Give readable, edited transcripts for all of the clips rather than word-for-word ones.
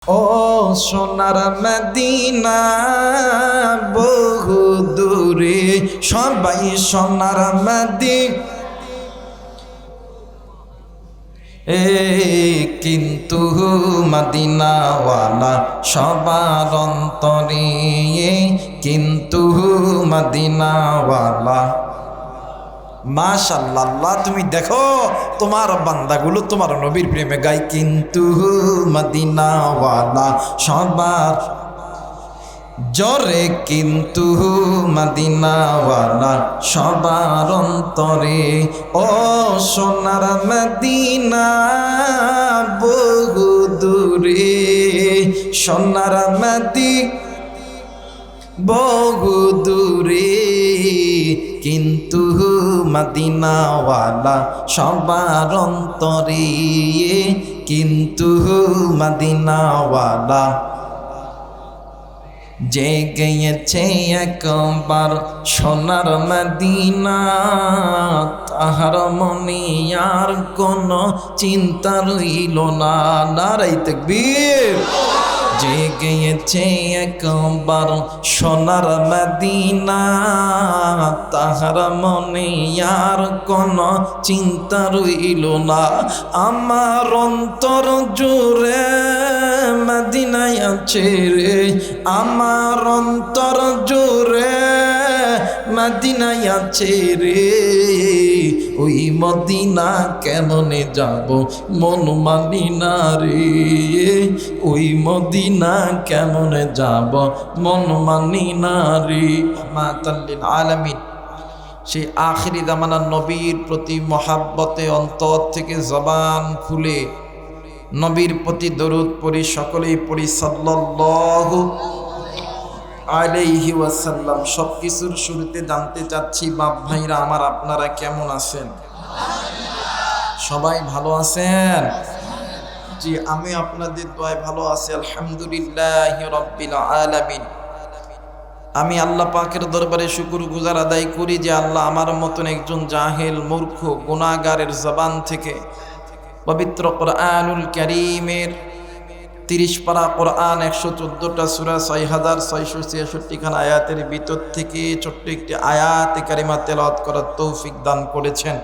ও সোনার মদিনা বহু দূরে, সবাই সোনার মদিনা কিন্তু মদিনাওয়ালা সবার অন্তরে, কিন্তু মদিনাওয়ালা। মাশাআল্লাহ, তুমি দেখো তোমার বান্দাগুলো তোমার নবীর প্রেমে গায়, কিন্তু মদিনাওয়ালা সবার জরে, কিন্তু মদিনাওয়ালা সবার অন্তরে। ও সোনার মদিনা বহু দূরে, সোনার মদিনা বহু দূরে, কিন্তু মদিনাওয়ালা সবার অন্তরে, কিন্তু মদিনাওয়ালা। যে গিয়েছে একবার সোনার মদিনা, তাহার মনে আর কোনো চিন্তা রইল না। নারায়ে তাকবীর। যে গিয়েছে একবার সোনার মদিনা, তাহার মনে আর কোনো চিন্তা রইল না। আমার অন্তর জুড়ে মদিনায় আছে রে, আমার অন্তর জুড়ে মদিনায় আছে রে। ওই মদিনা কেমনে যাব মন মানি না রে, ওই মদিনা কেমনে যাব মন মানি না রে। মাতাল্লিল আলামিন, সেই আখিরি জামানার নবীর প্রতি মহাব্বতে অন্তর থেকে জবান খুলে নবীর প্রতি দরুদ পড়ি, সকলেই পড়ি সাল্লাল্লাহু আলাইহি ওয়াসাল্লাম। সব কিছুর শুরুতে জানতে চাচ্ছি বাপ ভাইরা আমার, আপনারা কেমন আছেন? সবাই ভালো আছেন? জি, আমি আপনাদের দোয়ায় ভালো আছি, আলহামদুলিল্লাহি রাব্বিল আলামিন। আমি আল্লাহ পাকের দরবারে শুকরগুজার আদায় করি যে আল্লাহ আমার মতন একজন জাহেল মূর্খ গুনাহগারের জবান থেকে পবিত্র কোরআনুল কারীমের 30 পারা কোরআন, 114টা সূরা, 6666 খান আয়াতের ভিতর থেকে ছোট্ট একটি আয়াতে কারিমা তেলাওয়াত করার তৌফিক দান করেছেন।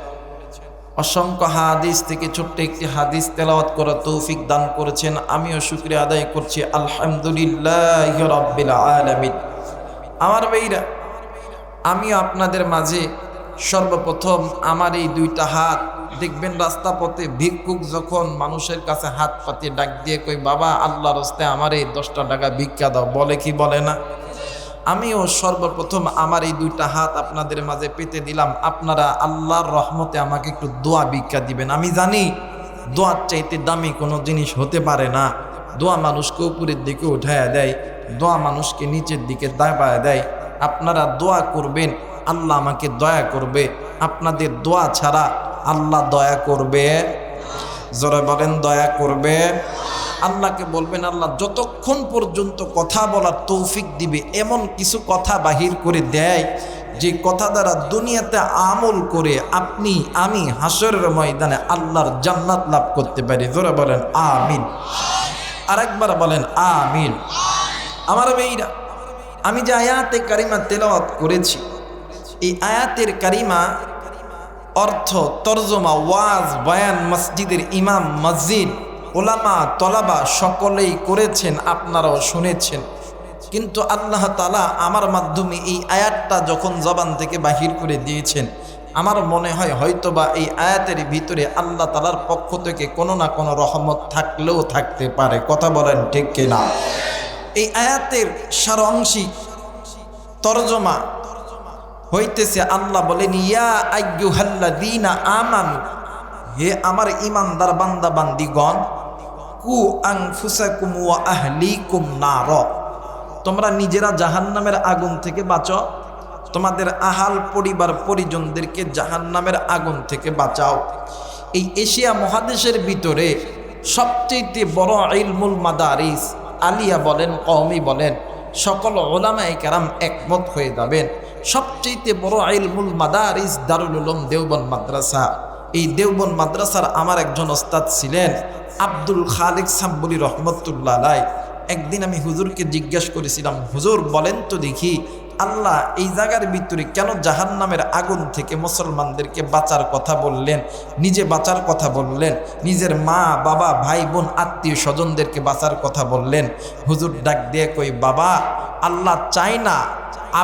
অসংখ্য হাদিস থেকে ছোট্ট একটি হাদিস তেলাওয়াত করার তৌফিক দান করেছেন। আমিও শুকরিয়া আদায় করছি, আলহামদুলিল্লাহি রাব্বিল আলামিন। আমার ভাইরা, আমিও আপনাদের মাঝে সর্বপ্রথম আমার এই দুইটা হাত, দেখবেন রাস্তা পথে ভিক্ষুক যখন মানুষের কাছে হাত পাতিয়ে ডাক দিয়ে কই, বাবা আল্লাহর রাস্তায় আমার এই 10টা টাকা ভিক্ষা দাও, বলে কি বলে না? আমিও সর্বপ্রথম আমার এই দুইটা হাত আপনাদের মাঝে পেতে দিলাম। আপনারা আল্লাহর রহমতে আমাকে একটু দোয়া ভিক্ষা দিবেন। আমি জানি দোয়ার চাইতে দামি কোনো জিনিস হতে পারে না। দোয়া মানুষকে উপরের দিকে উঠায়া দেয়, দোয়া মানুষকে নিচের দিকে দাবায় দেয়। আপনারা দোয়া করবেন, আল্লাহ আমাকে দয়া করবে। আপনাদের দোয়া ছাড়া আল্লাহ দয়া করবে? জোরে বলেন, দয়া করবে? আল্লাহকে বলবেন, আল্লাহ যতক্ষণ পর্যন্ত কথা বলার তৌফিক দিবে এমন কিছু কথা বাহির করে দেয় যে কথা দ্বারা দুনিয়াতে আমল করে আপনি আমি হাসরের ময়দানে আল্লাহর জান্নাত লাভ করতে পারি। জোরে বলেন আমিন। আরেকবার বলেন আমিন। আমার ভাইরা, আমি যে আয়াতে কারিমা তেলাওয়াত করেছি, এই আয়াতের কারিমা অর্থ, তরজমা, ওয়াজ, বয়ান মসজিদের ইমাম, মসজিদ, ওলামা, তলাবা সকলেই করেছেন, আপনারাও শুনেছেন। কিন্তু আল্লাহ তাআলা আমার মাধ্যমে এই আয়াতটা যখন জবান থেকে বাহির করে দিয়েছেন, আমার মনে হয় হয়তোবা এই আয়াতের ভিতরে আল্লাহ তাআলার পক্ষ থেকে কোনো না কোনো রহমত থাকলেও থাকতে পারে। কথা বলেন ঠিক কিনা? এই আয়াতের সারাংশিক তরজমা হইতেছে, আল্লাহ বলেন, ইয়া আইয়ুহাল্লাযীনা আমানু, হে আমার ঈমানদার বান্দা বান্দিগণ, কু আনফুসাকুম ওয়া আহলিকুম নার, তোমরা নিজেরা জাহান্নামের আগুন থেকে বাঁচো, তোমাদের আহাল পরিবার পরিজনদেরকে জাহান্নামের আগুন থেকে বাঁচাও। এই এশিয়া মহাদেশের ভিতরে সবচেয়ে বড় ইলমুল মাদারিস, আলিয়া বলেন, কওমি বলেন, সকল উলামায়ে কেরাম একমত হয়ে যাবেন, সবচেয়ে বড় ইলমুল মাদারিস দারুল উলুম দেওবন্দ মাদ্রাসা। এই দেওবন্দ মাদ্রাসার আমার একজন ওস্তাদ ছিলেন, আব্দুল খালিক সাম্বলি রহমতুল্লাহ আলাই, একদিন আমি হুজুরকে জিজ্ঞাসা করেছিলাম, হুজুর বলেন তো দেখি আল্লাহ এই জায়গার ভিতরে কেন জাহান্নামের আগুন থেকে মুসলমানদেরকে বাঁচার কথা বললেন, নিজে বাঁচার কথা বললেন, নিজের মা বাবা ভাই বোন আত্মীয় স্বজনদেরকে বাঁচার কথা বললেন? হুজুর ডাক দিয়ে কই, বাবা আল্লাহ চায় না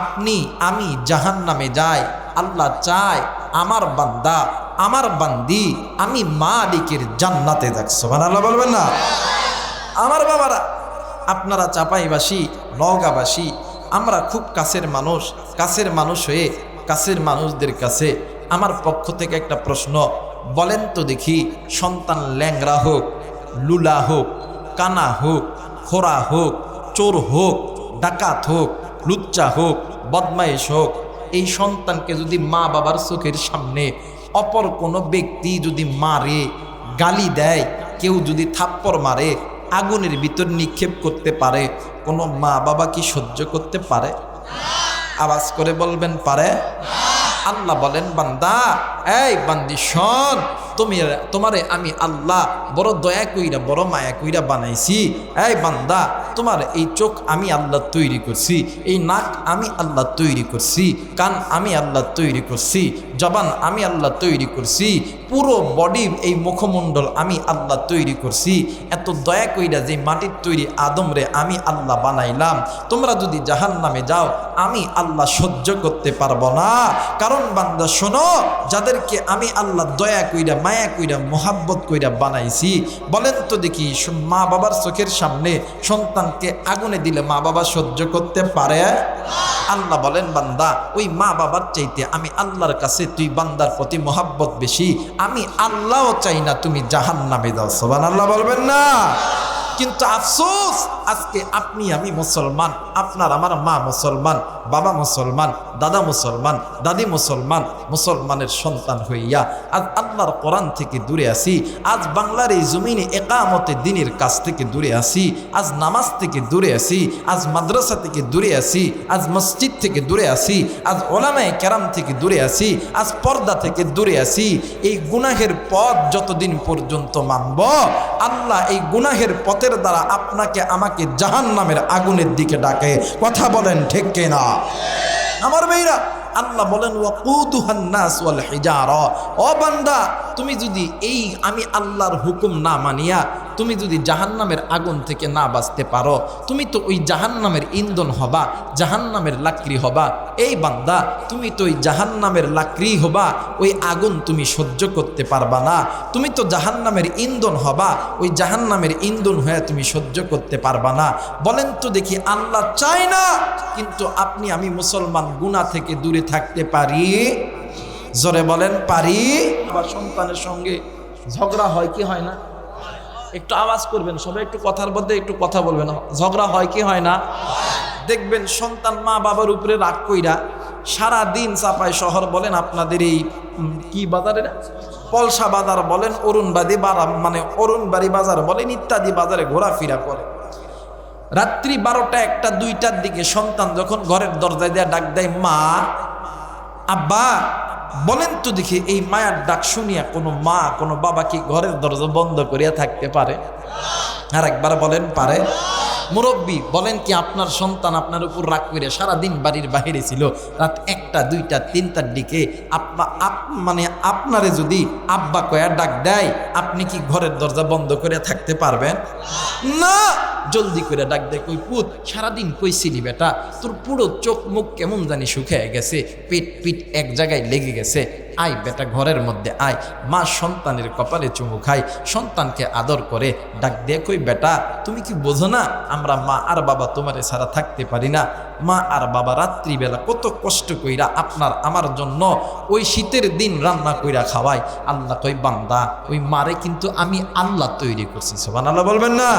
আপনি আমি জাহান্নামে যাই, আল্লাহ চায় আমার বান্দা আমার বান্দি আমি মালিকের জান্নাতে যাক। সুবহানাল্লাহ বলবেন না? আমার বাবারা, আপনারা চাপাইবাসী নওগাঁবাসী, আমরা খুব কাছের মানুষ হয়ে কাছের মানুষদের কাছে আমার পক্ষ থেকে একটা প্রশ্ন, বলেন তো দেখি সন্তান ল্যাংড়া হোক, লুলা হোক, কানা হোক, খোরা হোক, চোর হোক, ডাকাত হোক, লুচ্চা হোক, বদমাইশ হোক, এই সন্তানকে যদি মা বাবার চোখের সামনে অপর কোনো ব্যক্তি যদি মারে, গালি দেয়, কেউ যদি থাপ্পড় মারে, আগুনের ভিতর নিক্ষেপ করতে পারে, কোনো মা বাবা কি সহ্য করতে পারে? আওয়াজ করে বলবেন পারে? আল্লাহ বলেন, বান্দা এই বান্দি শোন, তোমারে আমি আল্লাহ বড় দয়া কইরা বড় মায়া কইরা বানাইছি। এই বান্দা, তোমার এই চোখ আমি আল্লাহ তৈরি করছি, এই নাক আমি আল্লাহ তৈরি করছি, কান আমি আল্লাহ তৈরি করছি, জবান আমি আল্লাহ তৈরি করছি, পুরো বডি এই মুখমণ্ডল আমি আল্লাহ তৈরি করছি। এত দয়া কইরা যে মাটির তৈরি আদমরে আমি আল্লাহ বানাইলাম, তোমরা যদি জাহান্নামে যাও আমি আল্লাহ সহ্য করতে পারবো না। কারণ বান্দা শোনো, যাদেরকে আমি আল্লাহ দয়া কইরা মায়া কইরা মোহাব্বত কইরা বানাইছি, বলেন তো দেখি মা বাবার চোখের সামনে সন্তানকে আগুনে দিলে মা বাবা সহ্য করতে পারে? আল্লাহ বলেন, বান্দা ওই মা বাবার চাইতে আমি আল্লাহর কাছে তুই বান্দার প্রতি মোহাব্বত বেশি, আমি আল্লাহও চাই না তুমি জাহান্নামে যাও। সুবহানাল্লাহ বলবেন না? কিন্তু আফসোস, আজকে আপনি আমি মুসলমান, আপনার আমার মা মুসলমান, বাবা মুসলমান, দাদা মুসলমান, দাদি মুসলমান, মুসলমানের সন্তান হইয়া আজ আল্লাহর কোরআন থেকে দূরে আসি, আজ বাংলার এই জমিনে একামতে দ্বীনের কাছ থেকে দূরে আসি, আজ নামাজ থেকে দূরে আসি, আজ মাদ্রাসা থেকে দূরে আসি, আজ মসজিদ থেকে দূরে আসি, আজ ওলামায়ে কেরাম থেকে দূরে আসি, আজ পর্দা থেকে দূরে আসি। এই গুনাহের পথ যতদিন পর্যন্ত মানব, আল্লাহ এই গুনাহের পথের দ্বারা আপনাকে আমাকে জাহান্নামের আগুনের দিকে ডাকে। কথা বলেন ঠিক কিনা? আমার ভাইরা, আল্লাহ বলেন ওয়াকুদুহান নাস ওয়াল হিজারা, ও বান্দা তুমি যদি এই আমি আল্লাহর হুকুম না মানিয়া তুমি যদি জাহান্নামের আগুন থেকে না বাঁচতে পারো, তুমি তো ওই জাহান্নামের ইন্ধন হবা, জাহান্নামের লাকড়ি হবা। এই বান্দা, তুমি তো ওই জাহান্নামের লাকড়ি হবা, ওই আগুন তুমি সহ্য করতে পারবা না। তুমি তো জাহান্নামের ইন্ধন হবা, ওই জাহান্নামের ইন্ধন হয়ে তুমি সহ্য করতে পারবা না। বলেন তো দেখি, আল্লাহ চায় না কিন্তু আপনি আমি মুসলমান গুনাহ থেকে দূরে থাকতে পারি? জোরে বলেন পারি? আবার সন্তানের সঙ্গে ঝগড়া হয় কি হয় না? একটু আওয়াজ করবেন সবাই, একটু কথার মধ্যে একটু কথা বলবেন। ঝগড়া হয় কি হয় না? দেখবেন সন্তান মা বাবার উপরে রাগ কইরা সারা দিন চাপাই শহর বলেন, আপনাদের এই কি বাজারে পলসা বাজার বলেন, অরুণবাড়ি মানে অরুণবাড়ি বাজার বলেন, ইত্যাদি বাজারে ঘোরাফেরা করে। রাত্রি 12টা 1টা 2টার দিকে সন্তান যখন ঘরের দরজায় দিয়ে ডাক দেয়, মা আব্বা, বলেন তো দেখি এই মায়ের ডাক শুনিয়া কোনো মা কোনো বাবা কি ঘরের দরজা বন্ধ করিয়া থাকতে পারে? আর একবার বলেন পারে? মুরব্বী বলেন কি আপনার সন্তান আপনার উপর রাগ করে সারাদিন বাড়ির বাইরে ছিল, রাত 1টা 2টা 3টার দিকে মানে আপনারে যদি আব্বা কয়া ডাক দেয়, আপনি কি ঘরের দরজা বন্ধ করে থাকতে পারবেন? না। জলদি করে ডাক দেয়, কই পুত সারাদিন কইছিলি বেটা, তোর পুরো চোখ মুখ কেমন জানি শুকিয়ে গেছে, পিঠ এক জায়গায় লেগে গেছে, আয় বেটা ঘরের মধ্যে আয়। মা সন্তানের কপালে চুমু খায়, সন্তানকে আদর করে ডাক দিয়ে কই বেটা, তুমি কি বোঝো না আমরা মা আর বাবা তোমারে ছাড়া থাকতে পারি না? মা আর বাবা রাত্রিবেলা কত কষ্ট কইরা আপনার আমার জন্য ওই শীতের দিন রান্না কইরা খাওয়াই। আল্লাহ কই বান্দা, ওই মারে কিন্তু আমি আল্লাহ তৈরি করছি। সুবহানাল্লাহ বলবেন না?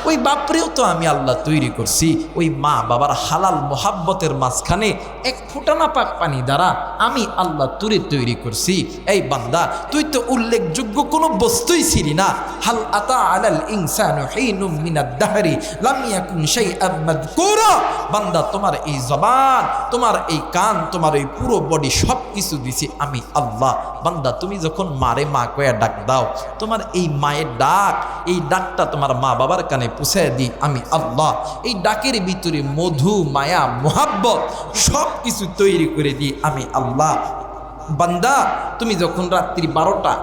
ওই বাপরেও তো আমি আল্লাহ তৈরি করছি। ওই মা বাবার হালাল মোহাব্বতের মাঝখানে এক ফোঁটা নাপাক পানি দ্বারা আমি আল্লাহ তুরে তৈরি করছি। এই বান্দা, তুই তো উল্লেখযোগ্য কোনো বস্তুই ছিলি না। হাল আতা আলাল ইনসানু হিনুম মিনাদ দাহরি লাম ইয়াকুন শাইআন মাযকুরা। বান্দা, তোমার এই জবান, তোমার এই কান, তোমার এই পুরো বডি সব কিছু দিছি আমি আল্লাহ। বান্দা তুমি যখন মারে মা কয়া ডাক দাও, তোমার এই মায়ের ডাক, এই ডাকটা তোমার মা বাবার কানে পুষায় দিই আমি আল্লাহ। এই ডাকের ভিতরে মধু, মায়া, মোহাব্বত সব কিছু তৈরি করে দিই আমি আল্লাহ। বান্দা তুমি যখন রাত্রি 12টা,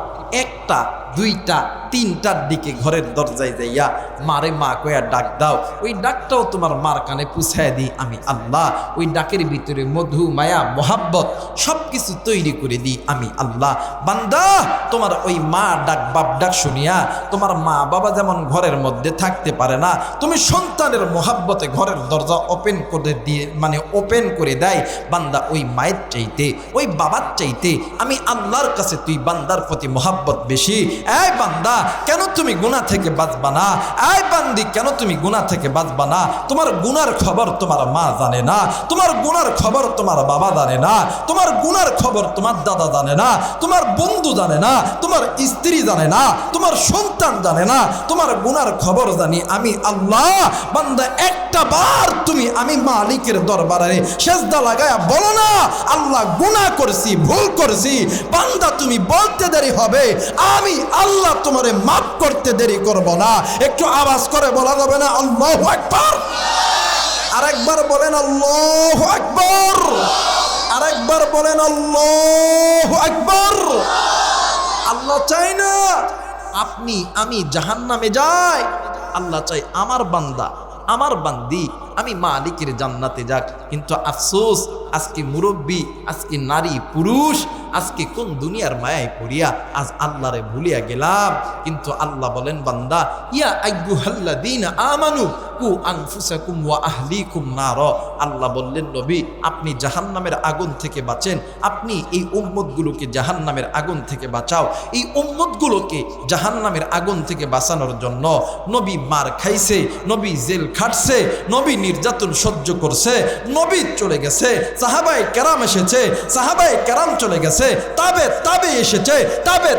1টা, 2টা, 3টার দিকে ঘরের দরজায় যাইয়া মারে মা কয়া ডাক দাও, ওই ডাকটাও তোমার মার কানে পুছায় দিই আমি আল্লাহ। ওই ডাকের ভিতরে মধু, মায়া, মোহাব্বত সব কিছু তৈরি করে দিই আমি আল্লাহ। বান্দা তোমার ওই মা ডাক, বাপ ডাক শুনিয়া তোমার মা বাবা যেমন ঘরের মধ্যে থাকতে পারে না, তুমি সন্তানের মোহাব্বতে ঘরের দরজা ওপেন করে দিয়ে, মানে ওপেন করে দেয়। বান্দা ওই মায়ের চাইতে, ওই বাবার চাইতে আমি আল্লাহর কাছে তুই বান্দার প্রতি মোহাব্বত বেশি। এই বান্দা কেন তুমি গুনাহ থেকে বাঁচবা না? এই বান্দি কেন তুমি গুনাহ থেকে বাঁচবা না? তোমার গুনার খবর তোমার মা জানে না, তোমার গুনার খবর তোমার বাবা জানে না, তোমার গুনার খবর তোমার দাদা জানে না, তোমার বন্ধু জানে না, তোমার স্ত্রী জানে না, তোমার সন্তান জানে না, তোমার গুনার খবর জানি আমি আল্লাহ। বান্দা একটা বার তুমি আমি মালিকের দরবারে সেজদা লাগায়া বলো না আল্লাহ গুনাহ করছি, ভুল করছি। বান্দা তুমি বলতে দেরি হবে, আমি আল্লাহ তোমারে মাফ করতে দেরি করব না। একটু আওয়াজ করে বলা যাবে না আল্লাহু আকবার? আরেকবার বলেন আল্লাহু আকবার, আরেকবার বলেন আল্লাহু আকবার। আল্লাহ চাই না আপনি আমি জাহান্নামে যাই, আল্লাহ চাই আমার বান্দা, আমার বান্দি আমি মালিকের জান্নাতে যাক। কিন্তু আফসোস আজকে মুরব্বী, আজকে নারী পুরুষ, আজকে কোন দুনিয়ার মায়ায় পড়িয়া আজ আল্লাহরে ভুলিয়া গেলাম। কিন্তু আল্লাহ বলেন বান্দা, ইয়া আইয়ুহাল্লাযীনা আমানু কু আনফুসাকুম ওয়া আহলিকুম নার। আল্লাহ বললেন নবী আপনি জাহান্নামের আগুন থেকে বাঁচেন, আপনি এই উম্মতগুলোকে জাহান্নামের আগুন থেকে বাঁচাও। এই উম্মতগুলোকে জাহান্নামের আগুন থেকে বাঁচানোর জন্য নবী মার খাইছে, নবী জেল খাটছে, নবী নির্যাতন সহ্য করছে, নবী চলে গেছে, সাহাবায়ে কেরাম এসেছে, সাহাবায়ে কেরাম চলে গেছে, তাবে এসেছে,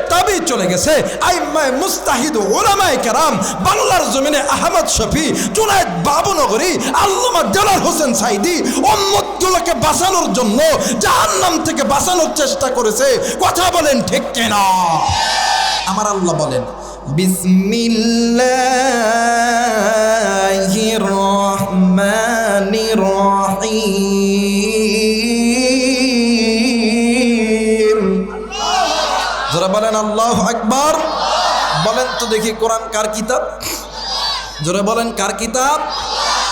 তাবে চলে গেছে, আইম্মায়ে মুস্তাহিদ উলামায়ে কেরাম, বাংলার জমিনে আহমদ শফি, জুনায়েদ বাবুনগরী, আল্লামা দেলার হোসেন সাইদি উম্মতগুলোকে বাঁচানোর জন্য জাহান্নাম থেকে বাঁচানোর চেষ্টা করেছে। কথা বলেন ঠিক কিনা? আমার আল্লাহ বলেন বিসমিল্লাহির রহমানির রহিম। যারা বলেন আল্লাহু আকবার, বলেন তো দেখি কোরআন কার কিতাব? জোরে বলেন কার কিতাব?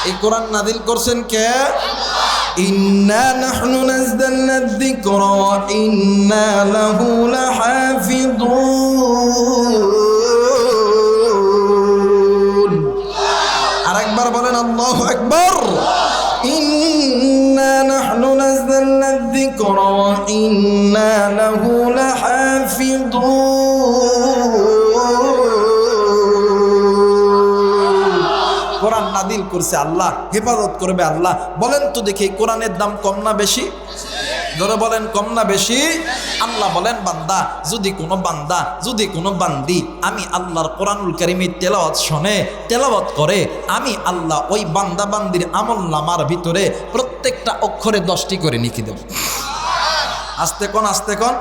এই কোরআন নাযিল করছেন কে? ইন্না নাহনু নাযালনা যিকরা ওয়া ইন্না লাহু লাহাফিযুন। আরেকবার বলেন আল্লাহু আকবার। ইন্না নাহনু নাযালনা যিকরা ওয়া ইন্না লাহু লাহাফিযুন। কোরআন নাযিল করছে আল্লাহ, হেফাজত করবে আল্লাহ। বলেন তো দেখি কোরআনের দাম কম না বেশি? ধরে বলেন কম না বেশি? আল্লাহ বলেন বান্দা যদি কোনো বান্দা, যদি কোনো বান্দি আমি আল্লাহর কোরআনুল কারীমের তেলাওয়াত শোনে, তেলাওয়াত করে, আমি আল্লাহ ওই বান্দা বান্দির আমলনামার ভিতরে প্রত্যেকটা অক্ষরে 10টি করে লিখে দেব। আস্তে কোন, আস্তে কোন,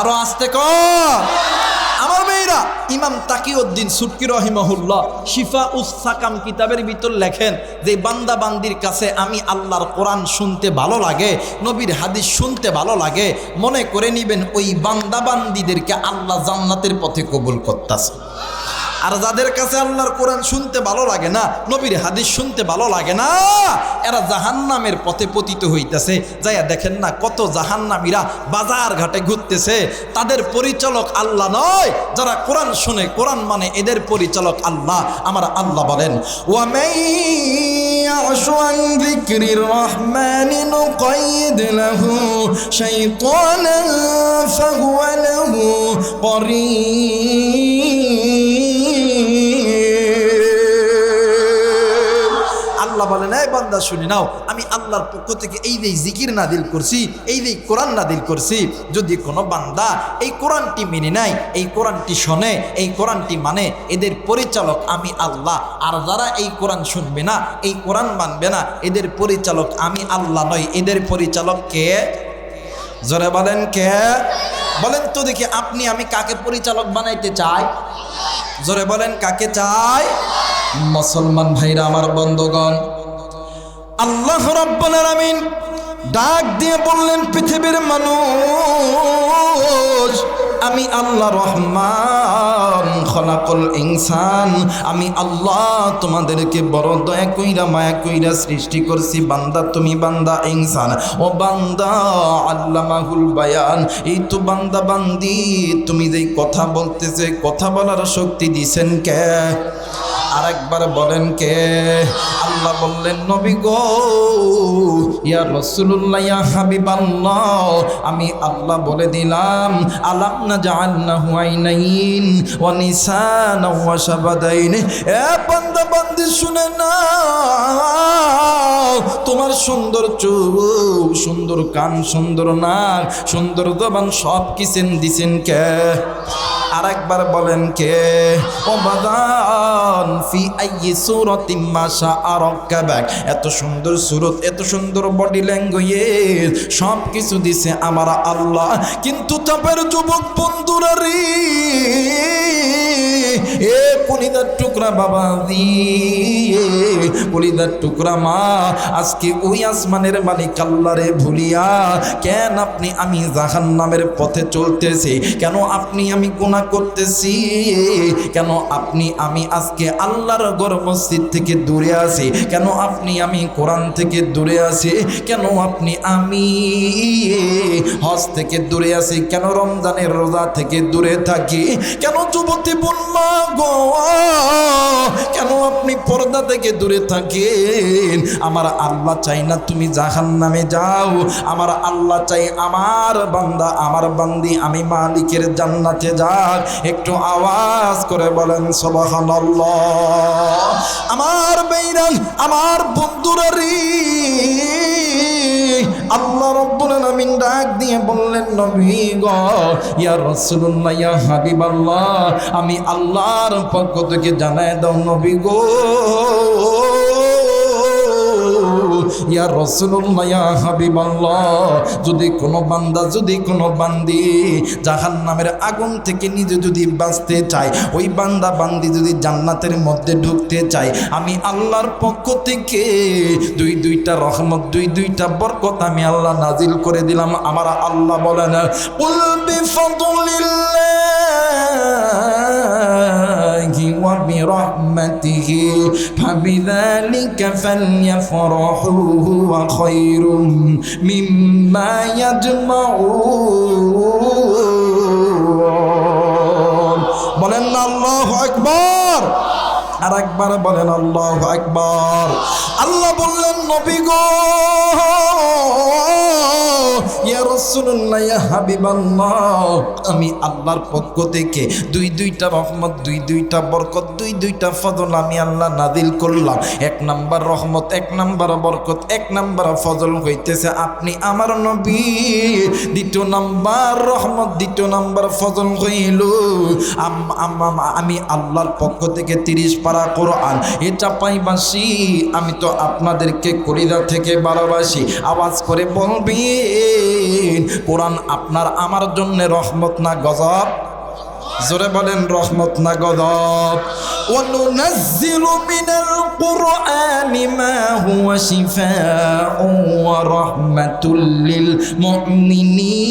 আরো আস্তে কোন। আমার মেয়েরা, ইমাম তাকিউদ্দিন সুটকি রহিমাহুল্লাহ শিফাউস সাকাম কিতাবের ভিতর লেখেন যে বান্দা বান্দির কাছে আমি আল্লাহর কোরআন শুনতে ভালো লাগে, নবীর হাদিস শুনতে ভালো লাগে, মনে করে নিবেন ওই বান্দা বান্দিদেরকে আল্লাহ জান্নাতের পথে কবুল করতেছে। আর যাদের কাছে আল্লাহর কোরআন শুনতে ভালো লাগে না, নবীর হাদিস শুনতে ভালো লাগে না, এরা জাহান্নামের পথে পতিত হইতেছে। যাইয়া দেখেন না কত জাহান্নামীরা বাজার ঘাটে ঘুরতেছে, তাদের পরিচালক আল্লাহ নয়। যারা কোরআন শুনে, কোরআন মানে এদের পরিচালক আল্লাহ। আমার আল্লাহ বলেন ওয়া মাইয়াশু আন যিকরির রহমানি নুকাইয়িদ লাহু শাইতানান ফাহুয়া লাহু করিন। আল্লাহ বলেন, এই বান্দা শুনে নাও, আমি আল্লাহর পক্ষ থেকে এই যে জিকির নাদিল করছি, এই যে কোরআন নাদিল করছি, যদি কোনো বান্দা এই কোরআনটি মেনে নেয়, এই কোরআনটি শোনে, এই কোরআনটি মানে, এদের পরিচালক আমি আল্লাহ। আর যারা এই কোরআন শুনবে না, এই কোরআন মানবে না, এদের পরিচালক আমি আল্লাহ নয়, এদের পরিচালক কে? জোরে বলেন কে? বলেন তো দেখি, আপনি আমি কাকে পরিচালক বানাইতে চাই? জোরে বলেন কাকে চাই? মুসলমান ভাইরা আমার, বন্ধুগণ, আল্লাহ রাব্বুল আলামিন ডাক দিয়ে বললেন, পৃথিবীর মানুষ, আমি আল্লাহ রহমান, খলাকুল ইনসান, আমি আল্লাহ তোমাদেরকে বড় দয়া কইরা মায়া কইরা সৃষ্টি করছি। বান্দা তুমি, বান্দা ইনসান, ও বান্দা আল্লামাহুল বায়ান, এই তো বান্দা বান্দি, তুমি যেই কথা বলতেছে, কথা বলার শক্তি দিছেন কে? আরেকবার বলেন কে? আল্লাহ বললেন, নবী গো, ইয়া রাসূলুল্লাহ, ইয়া হাবিবাল্লাহ, আমি আল্লাহ বলে দিলাম, আলাম নাজআলনাহু আইনাইন ওয়া লিসানাও ওয়া শাফাতাইন। এ বান্দা বান্দি শুনে নাও, তোমার সুন্দর চোখ, সুন্দর কান, সুন্দর নাক, সুন্দর জবান, সব কিছু দিছেন কে? আরেকবার বলেন কে? ও বাদান ফি আইয়ি সূরাতিন মা শাআ রাক্কাবাক, এত সুন্দর সূরত, এত সুন্দর বডি ল্যাঙ্গুয়েজ, সব কিছু দিছে আমার আল্লাহ। কিন্তু তাপের যুবক বন্ধুরা রে, এ কলিদার টুকরা বাবা দিয়ে, কলিদার টুকরা মা, আজকে ওই আসমানের মালিক আল্লাহরে ভুলিয়া কেন আপনি আমি জাহান্নামের পথে চলতেছি? কেন আপনি আমি গুনাহ করতেছি? কেন আপনি আমি আজকে আল্লাহর ঘর মসজিদ থেকে দূরে আছি? কেন আপনি আমি কোরআন থেকে দূরে আছি? কেন আপনি আমি হজ থেকে দূরে আছি? কেন রমজানের রোজা থেকে দূরে থাকি? কেন যুবতী বোনমা গো, কেন আপনি পর্দা থেকে দূরে থাকেন? আমার আল্লাহ চাই না তুমি জাহান্নামে যাও, আমার আল্লাহ চাই আমার বান্দা, আমার বান্দি, আমি মালিকের জান্নাতে যাক। একটু আওয়াজ করে বলেন সুবহানাল্লাহ। আমার বেইরান, আমার বন্ধুরা রে, আল্লাহ রাব্বুল আলামিন ডাক দিয়ে বললেন, নবী গো, ইয়া রাসূলুল্লাহ, ইয়া হাবিবাল্লাহ, আমি আল্লাহর পক্ষ থেকে জানায় দাও, নবী গো, ইয়া রাসূলুল্লাহ, ইয়া হাবিবাল্লাহ, যদি কোনো বান্দা, যদি কোনো বান্দি জাহান্নামের আগুন থেকে নিজে যদি বাঁচতে চায়, ওই বান্দা বান্দি যদি জান্নাতের মধ্যে ঢুকতে চায়, আমি আল্লাহর পক্ষ থেকে দুইটা রহমত, দুইটা বরকত আমি আল্লাহ নাজিল করে দিলাম। আমার আল্লাহ বলেন, কুল বিফাদলিল্লাহি ওয়া বিরহমাতিহি ফাবিযালিকা ফালইফরাহু হুয়া খায়রুম মিম্মা ইয়াজমাউন। বলেন না আল্লাহু আকবার? আর একবার বলেন আল্লাহু আকবার। আল্লাহ বললেন, নবী গো, ইয়া রাসূলুল্লাহ, ইয়া হাবিবাল্লাহ, আমি আল্লাহর পক্ষ থেকে দুইটা রহমত, দুইটা বরকত, দুইটা ফজল আমি আল্লাহ নাজিল করলাম। এক নাম্বার রহমত, এক নাম্বার বরকত, এক নাম্বার ফজল হইতেছে আপনি আমার নবী। দ্বিতীয় নাম্বার রহমত, দ্বিতীয় নাম্বার ফজল হইল আমি আল্লাহর পক্ষ থেকে 30 পারা কোরআন। এটা পাইবাসী আমি তো আপনাদেরকে কলিজা থেকে ভালোবাসি। আওয়াজ করে বলবেন, কোরআন আপনার আমার জন্য রহমত না গজব? জোরে বলেন, রহমত না গজব? ওয়ানুনাজ্জিলু মিনাল কুরআনি মা হুয়া শিফাউন ওয়া রাহমাতুল লিল মুমিনিন।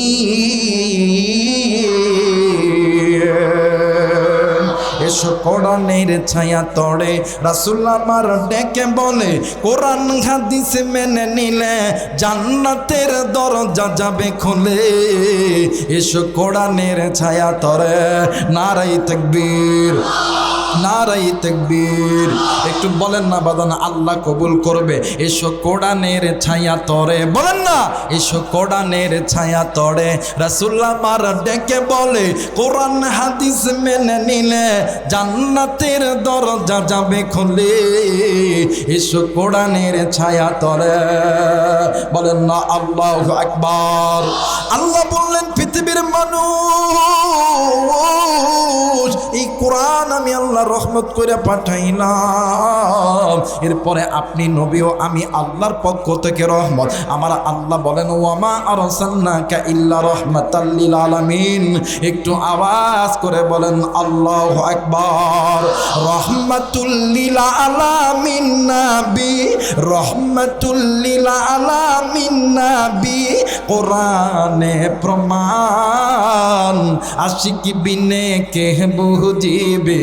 এসো কোরআনের ছায়া তড়ে, রাসূল আমার ডেকে বলে, কোরআন হাদিস মেনে নিলে জান্নাতের দরজা যাবে খুলে। এসো কোরআনের ছায়া তড়ে, নারায়ে তাকবীর, নারায়ে তাকবীর। একটু বলেন না বাদান, আল্লাহ কবুল করবে। এসো কোরআনের ছায়া তরে, বলেন না এসো কোরআনের ছায়া তরে। রাসূলুল্লাহ মার ডেকে বলে কোরআন হাদিস মেনে নিলে জান্নাতের দরজা যাবে খুলে। এসো কোরআনের ছায়া তরে, বলেন না আল্লাহু আকবার। আল্লাহ বললেন পৃথিবীর মানুষ, এই কোরআন আমি আল্লাহ রহমত করে পাঠাইলাম। এরপরে আপনি নবীও আমি আল্লাহর পক্ষ থেকে রহমত। আমার আল্লাহ বলেন ওয়ামা আরসালনাকা ইল্লা রাহমাতাল লিল আলামিন। একটু আওয়াজ করে বলেন আল্লাহু আকবার। রহমাতুল লিল আলামিন নবী, রহমাতুল লিল আলামিন নবী। কোরআনে প্রমাণ, আশিক বিনে কে বুঝিবে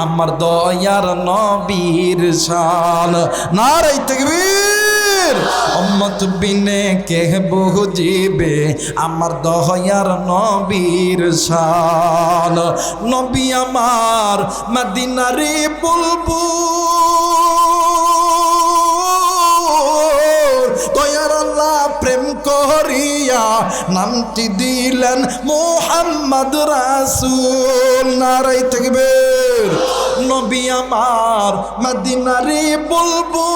আমার দয়ার নবীর শান। নারায়ে তাকবীর। উম্মত বিনে কে বুঝিবে আমার দয়ার নবীর শান। নবী আমার মদিনারে বুলবুল, দয়ার আল্লাহ প্রেম করিয়া নামটি দিলেন মুহাম্মদ রাসূল। নারায়ে তাকবীর। নবী আমার মদিনারে বুলবুল,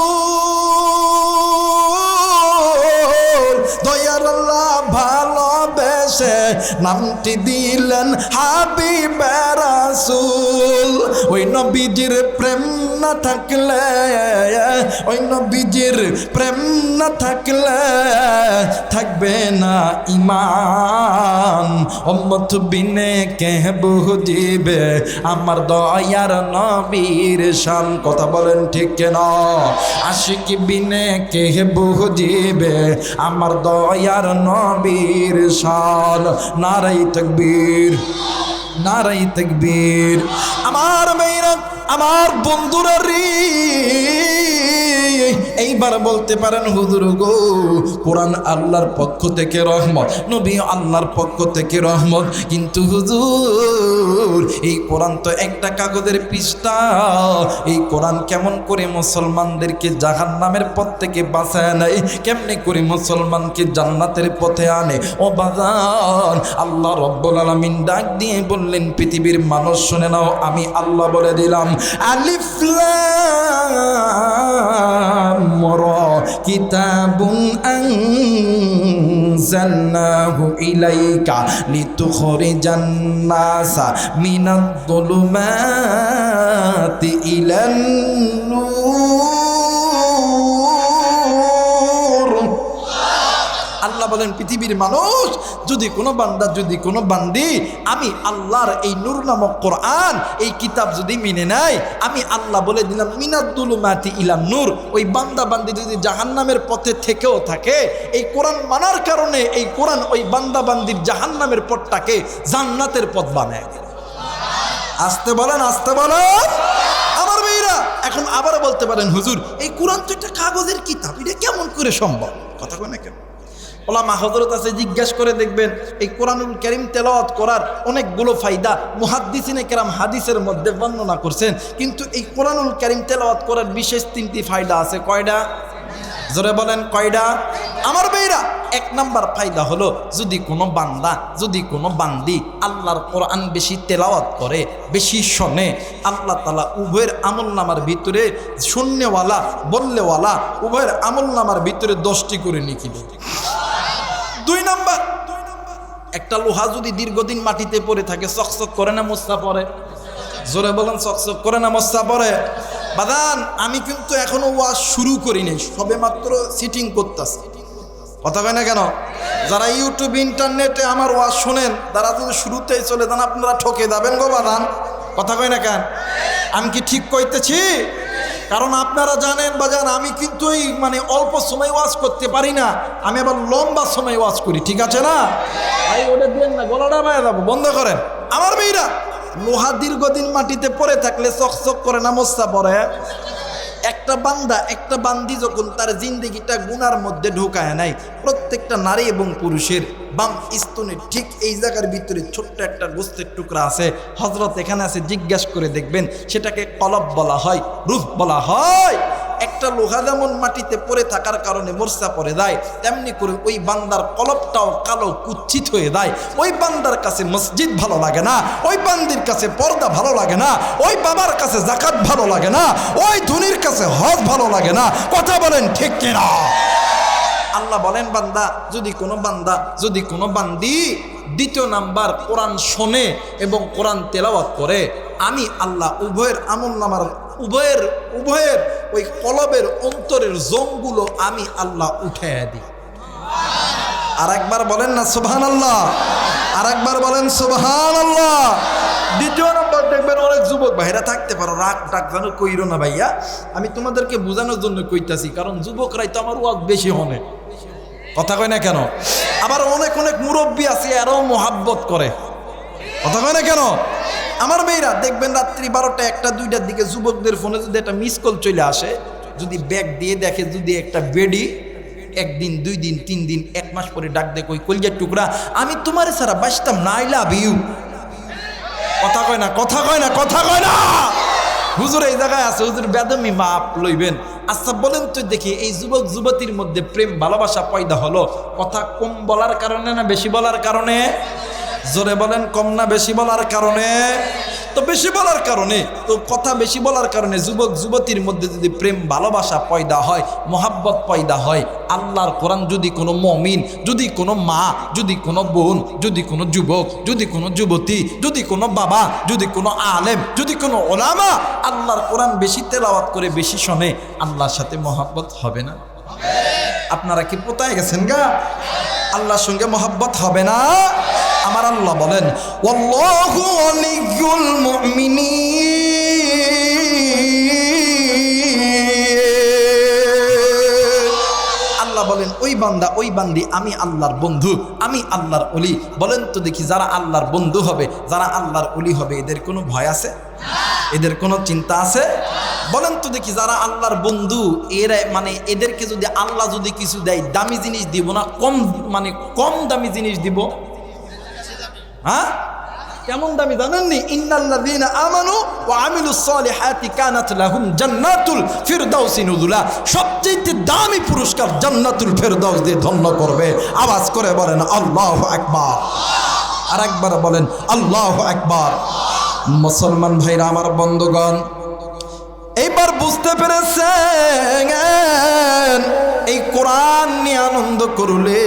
দয়ার আল্লাহ ভালোবেসে নামটি দিলেন হাবিবে রাসূল। ওই নবীজির প্রেম না থাকলে, ওই নবীজির প্রেম না থাকলে থাকবে না ঈমান। উম্মত বিনে কে বুঝিবে আমার দয়ার নবীর শান। কথা বলেন ঠিক কিনা? আশিক বিনে কে বুঝিবে আমার দয়ার নবীর শান। নারায়ে তাকবীর, নারায়ে তাকবীর। আমার মেয়েরা, আমার বন্ধুরা রে, এইবার বলতে পারেন হুজুর গো কোরআন আল্লাহর পক্ষ থেকে রহমত, নবী আল্লাহর পক্ষ থেকে রহমত, কিন্তু হুজুর এই কোরআন তো একটা কাগজের পৃষ্ঠা। এই কোরআন কেমন করে মুসলমানদেরকে জাহান্নামের পথ থেকে বাঁচায় নেয়, কেমনে করে মুসলমানকে জান্নাতের পথে আনে? ও বাজান, আল্লাহ রব্বুল আলামিন ডাক দিয়ে বললেন পৃথিবীর মানুষ শুনে নাও, আমি আল্লাহ বলে দিলাম আলিফ লাম রা কিতাবুন আনজালনাহু ইলাইকা লিতুখরিজান নাসা মিনাদ যুলুমাতি ইলান নূর। আল্লাহ বলেন পৃথিবীর মানুষ, যদি কোনো বান্দা, যদি কোনো বান্দি আমি আল্লাহর এই নূর নামক কোরআন, এই কিতাব যদি মেনে নেয়, আমি আল্লাহ বলে দিলাম মিনাদ যুলুমাতি ইলান নূর। ওই বান্দা বান্দি যদি জাহান্নামের পথে থেকেও থাকে, এই কোরআন মানার কারণে এই কোরআন ওই বান্দা বান্দির জাহান্নামের পথটাকে জান্নাতের পথ বানায় দেয়। আসতে বলেন, আসতে বলেন আমার মেয়েরা। এখন আবার বলতে পারেন হুজুর এই কোরআন তো একটা কাগজের কিতাব, এটা কেমন করে সম্ভব? কথা কয় না কেন? ওলামা হযরত আছে, জিজ্ঞাসা করে দেখবেন এই কোরআনুল কারীম তেলাওয়াত করার অনেকগুলো ফায়দা মুহাদ্দিসিনে কেরাম হাদিসের মধ্যে বর্ণনা করছেন, কিন্তু এই কোরআনুল কারীম তেলাওয়াত করার বিশেষ 3টি ফায়দা আছে। কয়টা? জোরে বলেন কয়টা? আমার ভাইরা, 1 নাম্বার ফায়দা হলো যদি কোনো বান্দা, যদি কোনো বান্দি আল্লাহর কোরআন বেশি তেলাওয়াত করে, বেশি শোনে, আল্লাহ তাআলা উভয়ের আমলনামার ভিতরে শূন্যওয়ালা বললেওয়ালা উভয়ের আমলনামার ভিতরে 10টি করে নেকি দেয়। 2 নাম্বার, একটা লোহা যদি দীর্ঘদিন মাটিতে পড়ে থাকে চকচক করে না মোছা পড়ে? জোরে বলেন চকচক করে না মোছা পড়ে? বাদান আমি কিন্তু এখনো ওয়াজ শুরু করি নাই, সবে মাত্র সিটিং করতেছি। কথা কয় না কেন? যারা ইউটিউব ইন্টারনেটে আমার ওয়াজ শোনেন, তারা যদি শুরুতেই চলে যান আপনারা ঠকে যাবেন গো বাদান। কথা কয় না কেন? আমি কি ঠিক কইতেছি? কারণ আপনারা জানেন বাজান, আমি কিন্তু এই মানে অল্প সময় ওয়াজ করতে পারি না, আমি আবার লম্বা সময় ওয়াজ করি, ঠিক আছে না? ভাই ওটা দেন না, গলাটা বাইরে যাবো, বন্ধ করেন। আমার মেয়েরা, লোহা দীর্ঘদিন মাটিতে পড়ে থাকলে চকচক করে না মোছা পড়ে? একটা বান্দা একটা বান্দি যখন তার জিন্দেগিটা গুনার মধ্যে ঢোকায় নাই, প্রত্যেকটা নারী এবং পুরুষের বাম স্তনের ঠিক এই জায়গার ভিতরে ছোট্ট একটা গোস্তের টুকরা আছে, হযরত এখানে আছে, জিজ্ঞাসা করে দেখবেন, সেটাকে কলব বলা হয়, রূহ বলা হয়। একটা লোহা যেমন মাটিতে পড়ে থাকার কারণে মোর্চা পড়ে যায়, তেমনি করে ওই বান্দার কলবটাও কালো কুচ্ছিত হয়ে যায়। ওই বান্দার কাছে মসজিদ ভালো লাগে না, ওই বান্দির কাছে পর্দা ভালো লাগে না, ওই বাবার কাছে যাকাত ভালো লাগে না, ওই ধনীর কাছে হজ ভালো লাগে না। কথা বলেন ঠিক কিনা? আল্লাহ বলেন, বান্দা যদি কোনো বান্দি দ্বিতীয় নাম্বার কোরআন শোনে এবং কোরআন তেলাওয়াত করে, আমি আল্লাহ উভয়ের আমলনামার উভয়ের ওই কলবের অন্তরের জংগুলো আমি আল্লাহ উঠাইয়া দিই। আর একবার বলেন না সুবহানাল্লাহ, আর একবার বলেন সুবহানাল্লাহ। দ্বিতীয় নম্বর দেখবেন, অনেক যুবক ভাইরা থাকতে পারো, রাগ টাক যেন কইরো না ভাইয়া, আমি তোমাদেরকে বোঝানোর জন্য কইতাছি, কারণ যুবকরাই তো আমার ওয়াজ বেশি হনে, কথা কয় না কেন? আবার অনেক মুরব্বী আছে, এরাও মোহাব্বত করে, কথা কয় না কেন? আমার মেয়েরা দেখবেন রাত্রি 12টা 1টা 2টার দিকে যুবকদের ফোনে যদি একটা মিস কল চলে আসে, যদি ব্যাগ দিয়ে দেখে, যদি একটা বেডি 1 দিন 2 দিন 3 দিন 1 মাস পরে ডাক দেয়, কই কলজার টুকরা, আমি তোমার ছাড়া বাঁচতাম না, আই লাভ ইউ। কথা কয় না, কথা কয় না, কথা কয় না। হুজুর এই জায়গায় আছে, হুজুর বেদমি মাপ লইবেন। আচ্ছা বলেন তো দেখি, এই যুবক যুবতীর মধ্যে প্রেম ভালোবাসা পয়দা হলো কথা কম বলার কারণে না বেশি বলার কারণে? জোরে বলেন, কম না বেশি বলার কারণে? তো বেশি বলার কারণে, তো কথা বেশি বলার কারণে যুবক যুবতীর মধ্যে যদি প্রেম ভালোবাসা পয়দা হয়, মোহাব্বত পয়দা হয়, আল্লাহর কোরআন যদি কোনো মুমিন, যদি কোনো মা, যদি কোনো বোন, যদি কোনো যুবক, যদি কোনো যুবতী, যদি কোনো বাবা, যদি কোনো আলেম, যদি কোনো ওলামা আল্লাহর কোরআন বেশি তেলাওয়াত করে, বেশি শোনে, আল্লাহর সাথে মোহাব্বত হবে না? আপনারা কি পোতায় গেছেন গা? আল্লাহর সঙ্গে মোহাব্বত হবে না? আমার আল্লাহ বলেন, ওয়াল্লাহু ওয়ালিয়ুল মুমিনিন। আল্লাহ বলেন, ওই বান্দা ওই বান্দি আমি আল্লাহর বন্ধু, আমি আল্লাহর ওলি। বলেন তো দেখি, যারা আল্লাহর বন্ধু হবে, যারা আল্লাহর ওলি হবে, এদের কোনো ভয় আছে? এদের কোনো চিন্তা আছে? বলেন তো দেখি, যারা আল্লাহর বন্ধু, এরা মানে এদেরকে যদি আল্লাহ যদি কিছু দেয়, দামি জিনিস দিব না কম দামি জিনিস দিব? হ্যাঁ, কেমন দামি জানেননি? ইন্নাল্লাযীনা আমানু ওয়া আমিলুস সালিহাতি কানাত লাহুম জান্নাতুল ফিরদাউসি নুজুলা। সবচেয়ে দামি পুরস্কার জান্নাতুল ফিরদাউস দিয়ে ধন্য করবে। আওয়াজ করে বলেন আল্লাহু আকবার। আর একবার বলেন আল্লাহু আকবার। মুসলমান ভাইরা আমার, বন্ধুগণ, এইবার বুঝতে পেরেছেন এই কোরআন নিয়ে আনন্দ করলে,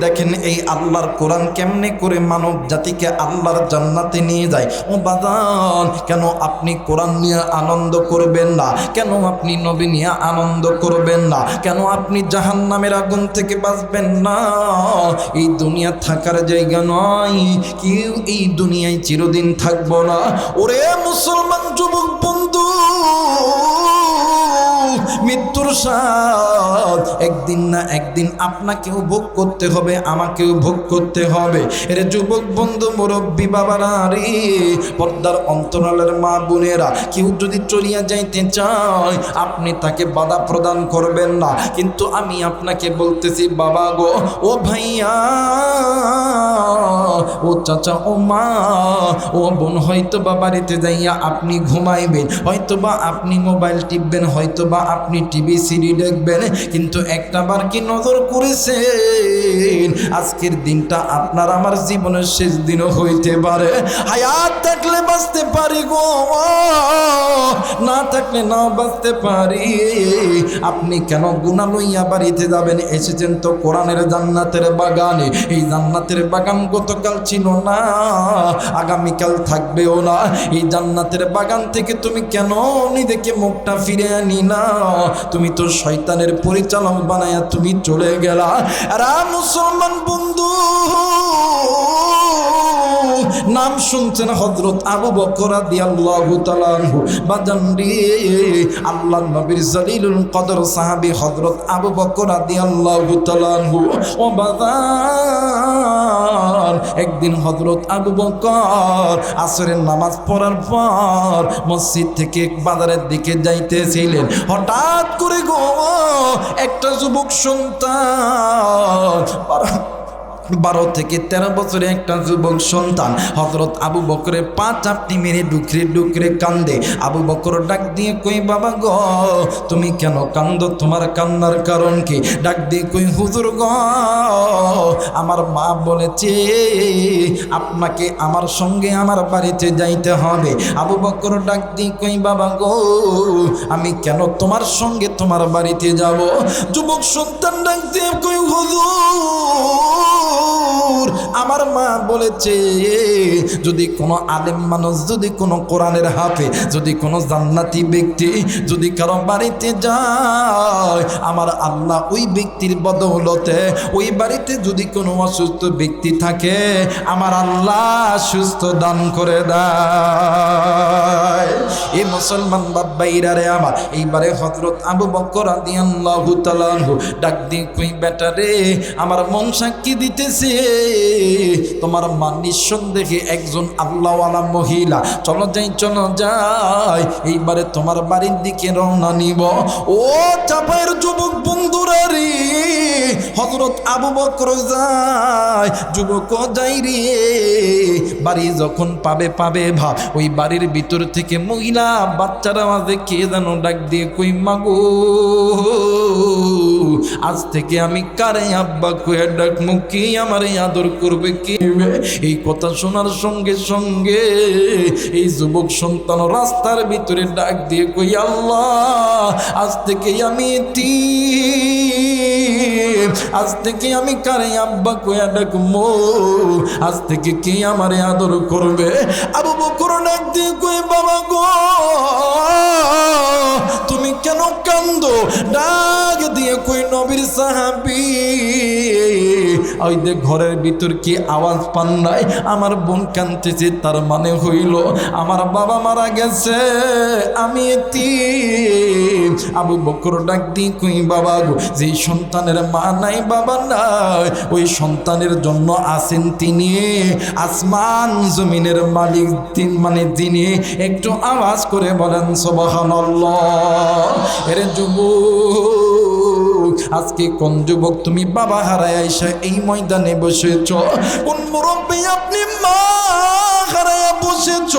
দেখেন এই আল্লাহর কোরআন কেমনে করে মানব জাতিকে আল্লাহর জান্নাতে নিয়ে যায়। ও বাজান, কেন আপনি কোরআন নিয়ে আনন্দ করবেন না? কেন আপনি নবী নিয়ে আনন্দ করবেন না? কেন আপনি জাহান্নামের আগুন থেকে বাঁচবেন না? এই দুনিয়া থাকার জায়গা নয়, কেউ এই দুনিয়ায় চিরদিন থাকবো না। ওরে মুসলমান যুবক বন্ধু, মৃত্যুর স্বাদ একদিন না একদিন আপনাকেও ভোগ করতে হবে, আমাকেও ভোগ করতে হবে। এর যুবক বন্ধু, মুরব্বী বাবারা, রে পর্দার অন্তরালের মা বোনেরা, কেউ যদি চলিয়া যাইতে চায়, আপনি তাকে বাধা প্রদান করবেন না। কিন্তু আমি আপনাকে বলতেছি, বাবা গো, ও ভাইয়া, ও চাচা, ও মা, ও বোন, হয়তো বা বাড়িতে যাইয়া আপনি ঘুমাইবেন, হয়তো বা আপনি মোবাইল টিপবেন, হয়তো বা আপনি টিভি সিডি দেখবেন, কিন্তু একটা বার কি নজর করেছেন, আজকের দিনটা আপনার আমার জীবনের শেষ দিনও হইতে পারে। হায়াত থাকলে বাঁচতে পারি গো, না থাকলে না বাঁচতে পারি। আপনি কেন গুনাহ লইয়া বাড়িতে যাবেন? এসেছেন তো কোরআনের জান্নাতের বাগানে। এই জান্নাতের বাগান গতকাল ছিল না, আগামীকাল থাকবেও না। এই জান্নাতের বাগান থেকে তুমি কেন নিজেকে মুখটা ফিরে আনি না? তুমি তো শয়তানের পরিচালক বানায়া তুমি চলে গেলা। আর মুসলমান বন্ধু, নাম শুনছেন হযরত আবু বকর রাদিয়াল্লাহু তাআলা আনহু। বাজান রে, আল্লাহর নবীর জলিলুল কদর সাহাবী হযরত আবু বকর রাদিয়াল্লাহু তাআলা আনহু। ও বাজান, একদিন হযরত আবু বকর আসরের নামাজ পড়ার পর মসজিদ থেকে বাজারের দিকে যাইতেছিলেন। হঠাৎ করে গো একটা যুবক সন্তান, 12 থেকে 13 বছরের একটা যুবক সন্তান হযরত আবু বকরের পা চাপটি মেরে ডুকরে ডুকরে কান্দে। আবু বকর ডাক দিয়ে কই, বাবা গো তুমি কেন কান্দো, তোমার কান্নার কারণ কি? ডাক দিয়ে কই, হুজুর গো আমার মা বলেছে আপনাকে আমার সঙ্গে আমার বাড়িতে যাইতে হবে। আবু বকর ডাক দিয়ে কই, বাবা গো আমি কেন তোমার সঙ্গে তোমার বাড়িতে যাব? যুবক সন্তান ডাক দিয়ে কই, হুজুর আমার মা বলেছে যদি কোনো আলেম মানুষ, যদি কোনো কোরআনের হাফেজ, যদি কোনো জান্নাতি ব্যক্তি যদি কারো বাড়িতে যায়, আমার আল্লাহ ওই ব্যক্তির বদৌলতে ওই বাড়িতে যদি কোনো অসুস্থ ব্যক্তি থাকে আমার আল্লাহ সুস্থ দান করে দেয়। এই মুসলমান বাবাইরা রে আমার, এইবারে হযরত আবু বকর রাদিয়াল্লাহু তাআলা আনহু ডাক দিয়ে কই, বেটা রে আমার মন সাক্ষী দিতেছে তোমার মা নিঃসন্দেহে একজন আল্লাহওয়ালা মহিলা। চলো যাই চলো যাই, এইবারে তোমার বাড়ির দিকে রওনা নিব। ও চাপায়ের যুবক বন্ধুরা রে, হযরত আবু বকর যায়, যুবক যাই রে। বাড়ি যখন পাবে ভাব, ওই বাড়ির ভিতর থেকে মহিলা বাচ্চারা মাঝে কে যেন ডাক দিয়ে কই, মাগো আজ থেকে আমি কারে আব্বা কয়ে ডাকমু, কি আমারে আদর করবে কে? এই কথা শোনার সঙ্গে সঙ্গে এই যুবক সন্তান রাস্তার ভিতরে ডাক দিয়ে কই, আল্লাহ আজ থেকে আমি আজ থেকে আমি কারে আব্বা কয়া ডাকমু, আজ থেকে কে আমারে আদর করবে? আবু বকর ডাক দিয়ে কই, বাবা গো তুমি কেন কান্দো? ডাক দিয়ে কই, নবীর সাহাবী ওই দেখ ঘরের ভিতর কি আওয়াজ পান নাই? আমার বোন কাঁদতেছে, তার মানে হইল আমার বাবা মারা গেছে, আমি এতিম। আবু বকর ডাক দিয়ে কই, বাবা গো যে সন্তানের মা নাই বাবা নাই, ওই সন্তানের জন্য আছেন তিনি আসমান জমিনের মালিক, মানে তিনি। একটু আওয়াজ করে বলেন সুবহানাল্লাহ। এরে যুবক, আজকে কোন যুবক তুমি বাবা হারায় আইসা এই ময়দানে বসেছ? কোন মুরব্বী আপনি মা হারায়া বসেছ?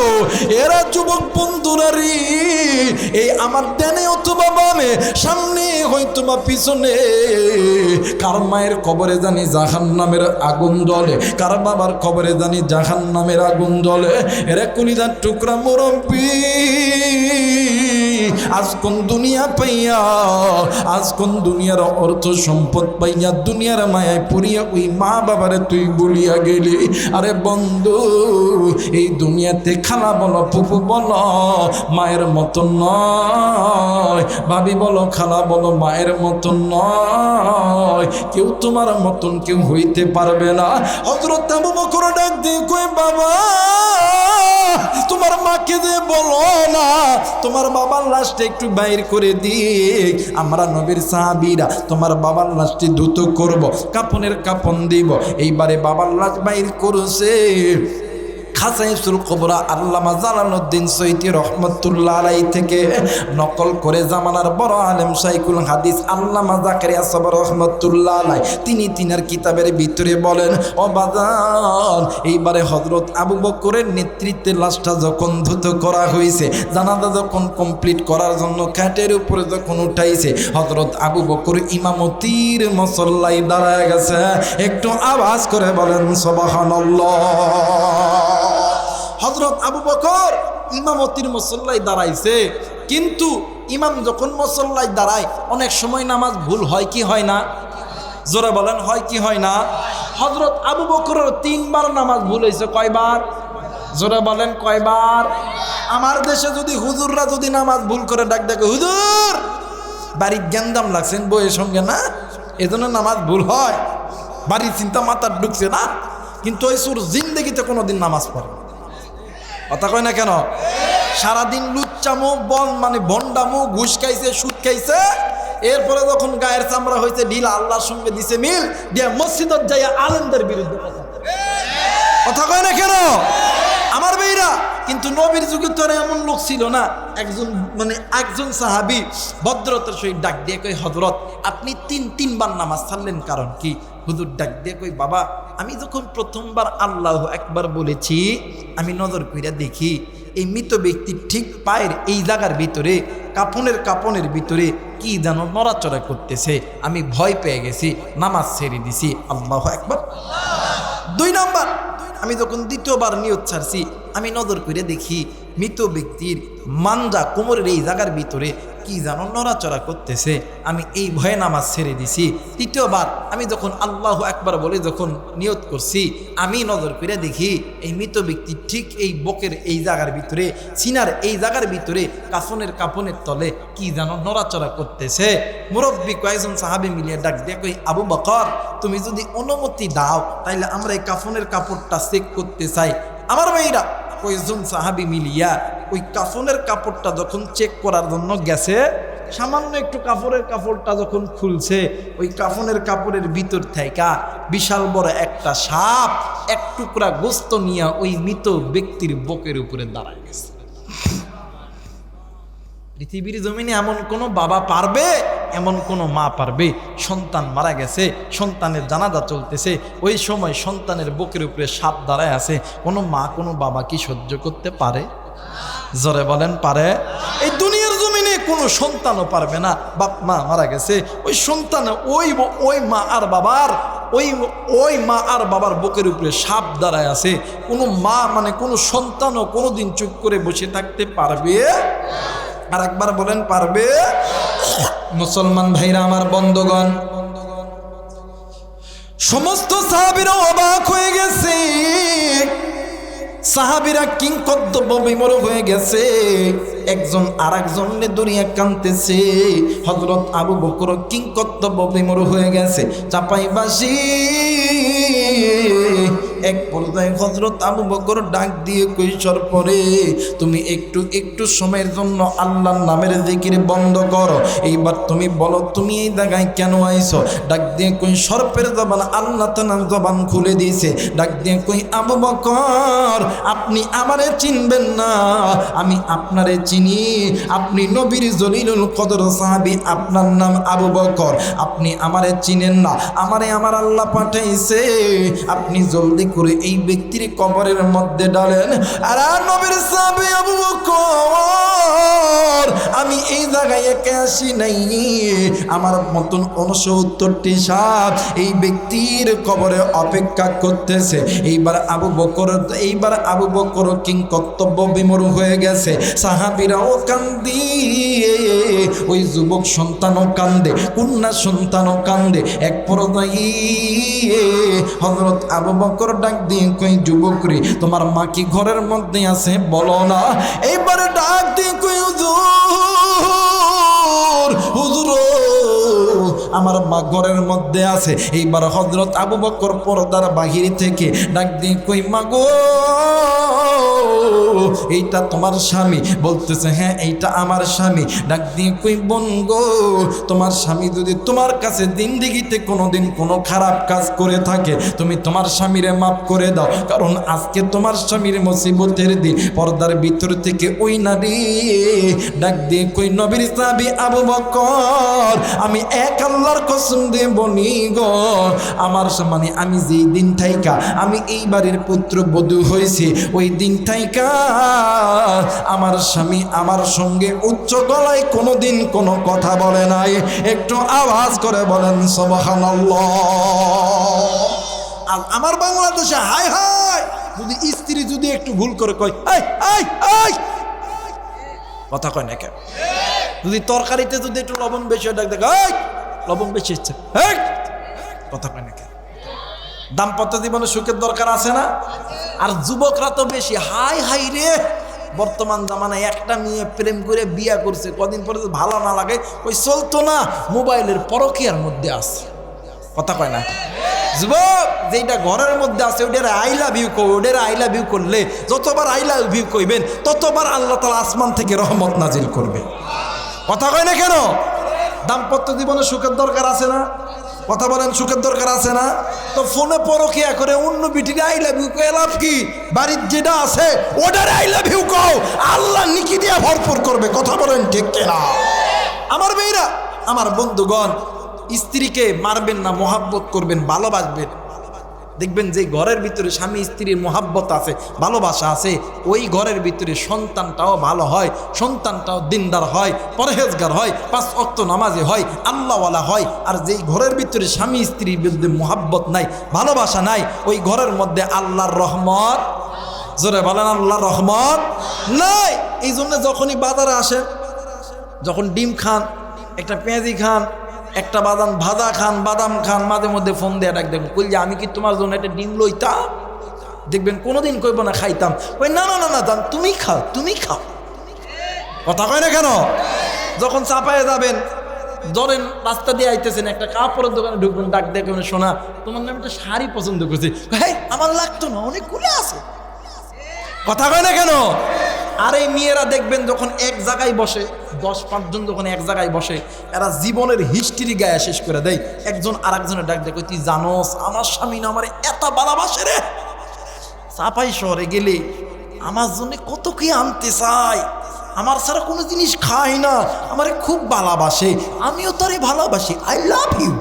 এরা যুবক বন্ধুরা রে, এই আমার ডানে অথবা বামে, সামনে হয়তো বা পিছনে, কার মায়ের কবরে জানি জাহান্নামের আগুন জ্বলে, কার বাবার কবরে জানি জাহান্নামের আগুন জ্বলে। এরা কলিজার টুকরা মুরব্বী, আজ কোন দুনিয়া পাইয়া, আজ কোন দুনিয়ার অর্থ সম্পদ পাইয়া দুনিয়ার মায়ায় পড়িয়া ওই মা বাবারে তুই বলিয়া গেলি। আরে বন্ধু, এই দুনিয়াতে খালা বলো ফুফু বলো মায়ের মতন নয়, ভাবি বলো খালা বলো মায়ের মতন নয়, কেউ তোমার মতন কেউ হইতে পারবে না। হযরত আবু বকর ডাক দিয়ে কই, বাবা তোমার মাকে যে বলো না তোমার বাবার লাশটা একটু বাইর করে দিক, আমরা নবীর সাহাবীরা তোমার বাবার লাশটি দ্রুত করব, কাফনের কাফন দিব। এইবারে বাবার লাশ বাইর করেছে। খাসাইসুল কুবরা আল্লামা জালালউদ্দিন সৈয়দী রহমাতুল্লাহ আলাইহি থেকে নকল করে জামানার বড় আলেম শাইখুল হাদিস আল্লামা জাকারিয়া সাবর রহমাতুল্লাহ আলাইহি তিনি তিনার কিতাবের ভিতরে বলেন, ও বাজান এইবারে হযরত আবু বকরের নেতৃত্বে লাশটা যখন ধুত করা হয়েছে, জানাজা যখন কমপ্লিট করার জন্য খাটের উপরে যখন উঠাইছে, হযরত আবু বকর ইমামতির মুসল্লায় দাঁড়ায় গেছে। একটু আওয়াজ করে বলেন সুবহানাল্লাহ। হযরত আবু বকর ইমামতির মুসল্লায় দাঁড়াইছে, কিন্তু ইমাম যখন মুসল্লায় দাঁড়ায় অনেক সময় নামাজ ভুল হয় কি হয় না? জোরে বলেন, হয় কি হয় না? হযরত আবু বকরের 3 বার নামাজ ভুল হয়েছে। কয়বার? জোরে বলেন কয়বার? আমার দেশে যদি হুজুররা যদি নামাজ ভুল করে ডাক দেখে, হুজুর বাড়ির গ্যান্দাম লাগছেন বইয়ের সঙ্গে না, এজন্য নামাজ ভুল হয়, বাড়ির চিন্তা মাথার ঢুকছে না, কিন্তু ওই সুর জিন্দেগিতে কোনোদিন নামাজ পড়ে না। কথা কয় না কেন? সারাদিন লুচ্চামো মানে ভন্ডামো, ঘুষ খাইছে, সুদ খাইছে, এরপরে যখন গায়ের চামড়া হয়েছে ঢিলা, আল্লাহর সঙ্গে দিছে মিল দিয়ে মসজিদত যাইয়া আলেমদের বিরুদ্ধে কথা কয় না কেন আমার ভাইরা? কিন্তু নবীর যুগে তো এমন লোক ছিল না। একজন সাহাবী ভদ্রতার সহিত ডাক দিয়ে কই, হযরত আপনি তিনবার নামাজ ছাড়লেন, কারণ কি? হুজুর ডাক দিয়ে কই, বাবা আমি যখন প্রথমবার আল্লাহু আকবার বলেছি, আমি নজর কইরা দেখি এই মৃত ব্যক্তির ঠিক পায়ের এই জায়গার ভিতরে কাপনের ভিতরে কি যেন নড়াচড়া করতেছে। আমি ভয় পেয়ে গেছি, নামাজ ছেড়ে দিছি। আল্লাহু আকবার। 2 নাম্বার, আমি যখন দ্বিতীয়বার নিয়ত ছাড়ছি, আমি নজর করে দেখি মৃত ব্যক্তির মানজা কোমরের এই জায়গার ভিতরে কি যেন নড়াচড়া করতেছে। আমি এই ভয়ে নামাজ ছেড়ে দিছি। তৃতীয়বার আমি যখন আল্লাহু আকবার বলে যখন নিয়ত করছি, আমি নজর করে দেখি এই মৃত ব্যক্তি ঠিক এই বকের এই জায়গার ভিতরে, সিনার এই জায়গার ভিতরে কাফনের তলে কি যেন নড়াচড়া করতেছে। মুরব্বী কয়েকজন সাহাবী মিলিয়ে ডাক দিয়ে কই, আবু বকর তুমি যদি অনুমতি দাও তাইলে আমরা এই কাফনের কাপড়টা চেক করতে চাই। আমার ভাইরা কয়েকজন সাহাবী মিলিয়া ওই কাফনের কাপড়টা যখন চেক করার জন্য গেছে, সামান্য একটু কাপড়টা যখন খুলছে, ওই কাফনের কাপড়ের ভিতর থেকে বিশাল বড় একটা সাপ এক টুকরা গোস্ত নিয়ে ওই মৃত ব্যক্তির বুকের উপরে দাঁড়ায় গেছে। পৃথিবীর জমিনে এমন কোনো বাবা পারবে, এমন কোনো মা পারবে? সন্তান মারা গেছে, সন্তানের জানাজা চলতেছে, ওই সময় সন্তানের বুকের উপরে সাপ দাঁড়ায় আছে। কোনো মা কোনো বাবা কি সহ্য করতে পারে? জোরে বলেন পারে? এই দুনিয়ার জমিনে কোনো সন্তানও পারবে না। বাপ মা মারা গেছে, ওই সন্তান ওই মা আর বাবার বুকের উপরে সাপ দাঁড়ায় আছে। কোনো মা কোনো সন্তানও কোনোদিন চুপ করে বসে থাকতে পারবে? আর একবার বলেন পারবে? মুসলমান ভাইরা আমার, বন্ধুগণ, সমস্ত সাহাবীরা অবাক হয়ে গেছে। সাহাবীরা কিংকর্তব্য বিমূঢ় হয়ে গেছে। একজন আর একজনের দরিয়া কাঁদতেছে। হযরত আবু বকর কিংকর্তব্য বিমূঢ় হয়ে গেছে, চাপাই বাসি। এক পর্যায়ে হযরত আবু বকর ডাক দিয়ে কৈশোর পরে, তুমি একটু সময়ের জন্য আল্লাহর নামের জিকির বন্ধ করো। এইবার তুমি বলো তুমি এই জায়গায় কেন আইছো? ডাক দিয়ে কই সর্পের জবান আল্লাহ তাআলা জবান খুলে দিয়েছে। ডাক দিয়ে কই, আবু বকর আপনি আমারে চিনবেন না, আমি আপনারে চিনি। আপনি নবীর জলিলুল কদর সাহাবী, আপনার নাম আবু বকর, আপনি আমারে চিনেন না। আমারে আমার আল্লাহ পাঠাইছে, আপনি জলদি করে এই ব্যক্তির কবরের মধ্যে ডালেন। আর নবীর সাহাবী আবু বকর, আমি এই জায়গায় একা আসি নাই, আমার মতন 69টি সাপ এই ব্যক্তির কবরে অপেক্ষা করতেছে। এইবার আবু বকর কিংকর্তব্য বিমূঢ় হয়ে গেছে। সাহাবীরাও কান্দে, ওই যুবক সন্তানও কান্দে, কন্যা সন্তানও কান্দে। এক পর্যায়ে হযরত আবু বকর ডাক দিয়ে কই, যুবক রে তোমার মা কি ঘরের মধ্যে আছে? বলো না। এইবারে ডাক দিয়ে কই, হুজুর আমার মা ঘরের মধ্যে আছে। এইবার হযরত আবু বকর পর্দার বাহির থেকে ডাক দিয়ে কই, মা গো এইটা তোমার স্বামী? বলতেছে হ্যাঁ এইটা আমার স্বামী। ডাক দিয়ে কই, বোন গো তোমার স্বামী যদি তোমার কাছে জিন্দেগিতে কোনোদিন কোনো খারাপ কাজ করে থাকে, তুমি তোমার স্বামীরে মাফ করে দাও, কারণ আজকে তোমার স্বামীর মুসিবতের দিন। পর্দার ভিতর থেকে ওই নারী ডাক দিয়ে কই, নবীর সাহাবী আবু বকর আমি এক আল্লাহর কসম দিয়ে বলি গো, আমার আমি যেই দিন থাইকা আমি এই বাড়ির পুত্র বধূ হয়েছি, ওই দিন থাইকা আমার স্বামী আমার সঙ্গে উচ্চ গলায় কোনোদিন কোনো কথা বলে নাই। একটু আওয়াজ করে বলেন সুবহানাল্লাহ। আর আমার বাংলাদেশে হাই হাই যদি স্ত্রী যদি একটু ভুল করে কয় কথা কয় না কেন? যদি তরকারিতে যদি একটু লবণ বেশি ডাক দেখ লবণ বেশি ইচ্ছে কথা কয় না কেন? দাম্পত্য জীবনে সুখের দরকার আছে না? আর যুবকরা তো বেশি হাই হাই রে। বর্তমান জামানায় একটা মেয়ে প্রেম করে বিয়া করছে, কদিন পরে ভালো না লাগে ওই চলতো না, মোবাইলের পরকীয়ার মধ্যে আছে কথা কয় না? যুবক যেটা ঘরের মধ্যে আছে ওটার আই লাভ ইউ কই, ওটার আই লাভ ইউ করলে যতবার আই লাভ ইউ কইবেন ততবার আল্লাহ তাআলা আসমান থেকে রহমত নাজিল করবে। কথা কয় না কেন? দাম্পত্য জীবনে সুখের দরকার আছে না? কথা বলেন, সুখের দরকার আছে না? তো ফোনে পরকিয়া করে অন্য বিটির আই লাভ ইউ কই লাভ কি? বাড়ির যেটা আছে ওটার আই লাভ ইউ কও, আল্লাহ নিকি দিয়া ভরপুর করবে। কথা বলেন ঠিক কিনা? আমার মেয়েরা, আমার বন্ধুগণ, স্ত্রীকে মারবেন না, মহাব্বত করবেন, ভালোবাসবেন। দেখবেন যে ঘরের ভিতরে স্বামী স্ত্রীর মহাব্বত আছে, ভালোবাসা আছে, ওই ঘরের ভিতরে সন্তানটাও ভালো হয়, সন্তানটাও দিনদার হয়, পরহেজগার হয়, 5 ওয়াক্ত নামাজি হয়, আল্লাহওয়ালা হয়। আর যেই ঘরের ভিতরে স্বামী স্ত্রীর বিরুদ্ধে মহাব্বত নাই, ভালোবাসা নাই, ওই ঘরের মধ্যে আল্লাহর রহমত, জোরে বলেন আল্লাহর রহমত নাই। এই জন্য যখনই বাজারে আসেন, যখন ডিম খান, একটা পেঁয়াজি খান, একটা বাদাম ভাজা খান, বাদাম খান, মাঝে মধ্যে ফোন দিয়ে ডাক দেখুন, কই যে আমি কি তোমার জন্য একটা ডিম লইতাম? দেখবেন কোনোদিন কইব না খাইতাম, ওই না না না না জান, তুমি খাও, তুমি খাও। কথা কয় না কেন? যখন চাপায়ে যাবেন, ধরেন রাস্তা দিয়ে আইতেছেন, একটা কাপড়ের দোকানে ঢুকবেন, ডাক দেখবেন, শোনা তোমার নামে একটা শাড়ি পছন্দ করছি, হ্যাঁ আমার লাগতো না, অনেকগুলো আছে। কথা কয় না কেন? আর এই মেয়েরা দেখবেন যখন এক জায়গায় বসে, 10-5 জন যখন এক জায়গায় বসে, এরা জীবনের হিস্ট্রি গায়ে শেষ করে দেয়। একজন আর একজনের ডাক দেখো, তুই জানোস আমার স্বামী না আমার এত ভালোবাসে রে, চাপাই শহরে গেলে আমার জন্য কত কি আনতে চাই, আমার ছাড়া কোনো জিনিস খাই না, আমারে খুব ভালোবাসে, আমিও তারে ভালোবাসি, আই লাভ ইউ।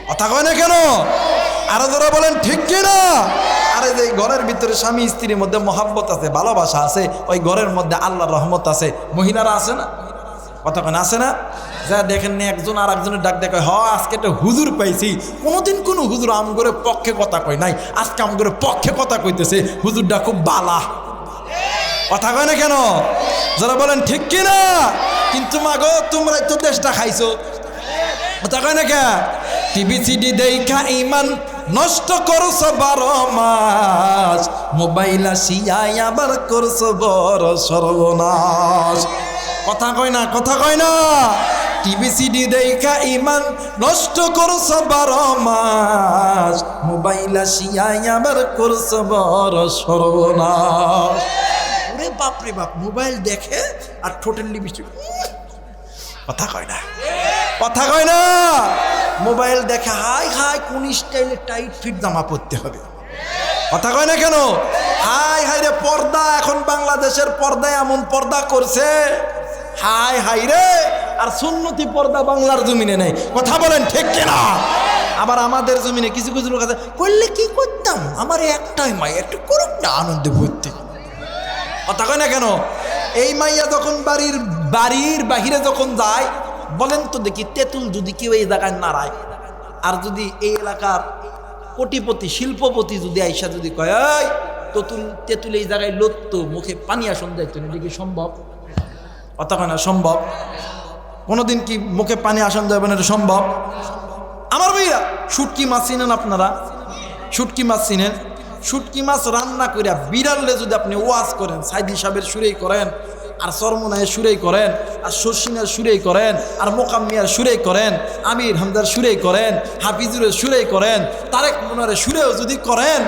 কথা কয় না কেন? আরো যারা বলেন ঠিক কিনা? আরে যে ঘরের ভিতরে স্বামী স্ত্রীর মধ্যে মহাব্বত আছে, ভালোবাসা আছে, ওই ঘরের মধ্যে আল্লাহর রহমত আছে। মহিলারা আছে না? কথা কেন আছে না? যা দেখেন না একজন আর একজনের ডাক দেখে, হ আজকে একটা হুজুর পাইছি, কোনোদিন কোনো হুজুর আমগরের পক্ষে কথা কয় নাই, আজকে আমগরের পক্ষে কথা কইতেছে, হুজুরটা খুব বালা। কথা কয় না কেন? যারা বলেন ঠিক কিনা? কিন্তু মাগো তোমরাই তো দেশটা খাইছো। কথা কয় না কে? টিভি সিডি দেখা ইমান নষ্ট করছো 12 মাস, মোবাইল আসিয়াই আবার করছো বড় সর্বনাশ। কথা কয় না? কথা কয় না? টিভি সিডি দেখা ইমান নষ্ট করছো 12 মাস, মোবাইল আসিয়াই আবার করছো বড় সর্বনাশ। ওরে বাপরে বাপ, মোবাইল দেখে আর টোটাল লিপস্টিক। কথা কয় না? কথা কয় না? মোবাইল দেখে হাই হাই কোন স্টাইলে টাইট ফিট জামা পরতে হবে। কথা কয় না কেন? হাই হাই রে পর্দা, এখন বাংলাদেশের পর্দায় এমন পর্দা করছে, হাই হাই রে। আর সুন্নতি পর্দা বাংলার জমিনে নেই। কথা বলেন ঠিক কিনা? আবার আমাদের জমিনে কিছু কিছু লোক আছে, করলে কি করতাম, আমার একটাই মাই, একটু করুক না আনন্দে ভর্তি। কথা কয় না কেন? এই মাইয়া যখন বাড়ির বাহিরে যখন যায়, বলেন তো দেখি, তেঁতুল যদি কেউ এই জায়গায় নাড়ায়, আর যদি এই এলাকার কোটিপতি শিল্পপতি যদি আইসা যদি কয়, এই তেঁতুল এই জায়গায় লড়তো, মুখে পানি আসন যাইতো না, এটা কি সম্ভব? কথা কয় না? সম্ভব? কোনোদিন কি মুখে পানি আসন যাবে না? এটা সম্ভব? আমার ভাইরা, শুটকি মাছ চিনেন আপনারা? শুটকি মাছ চিনেন? শুটকি মাছ রান্না করিয়া বিড়ালে যদি আপনি ওয়াজ করেন, সাইদি সাহেবের সুরেই করেন, আর চরমনায়ের সুরেই করেন, আর শশিনের সুরেই করেন, আর মোকাম্মিয়ার সুরেই করেন, আমির হামদার সুরেই করেন, হাফিজুরের সুরেই করেন, তারেক মনোয়ারের সুরেও যদি করেন,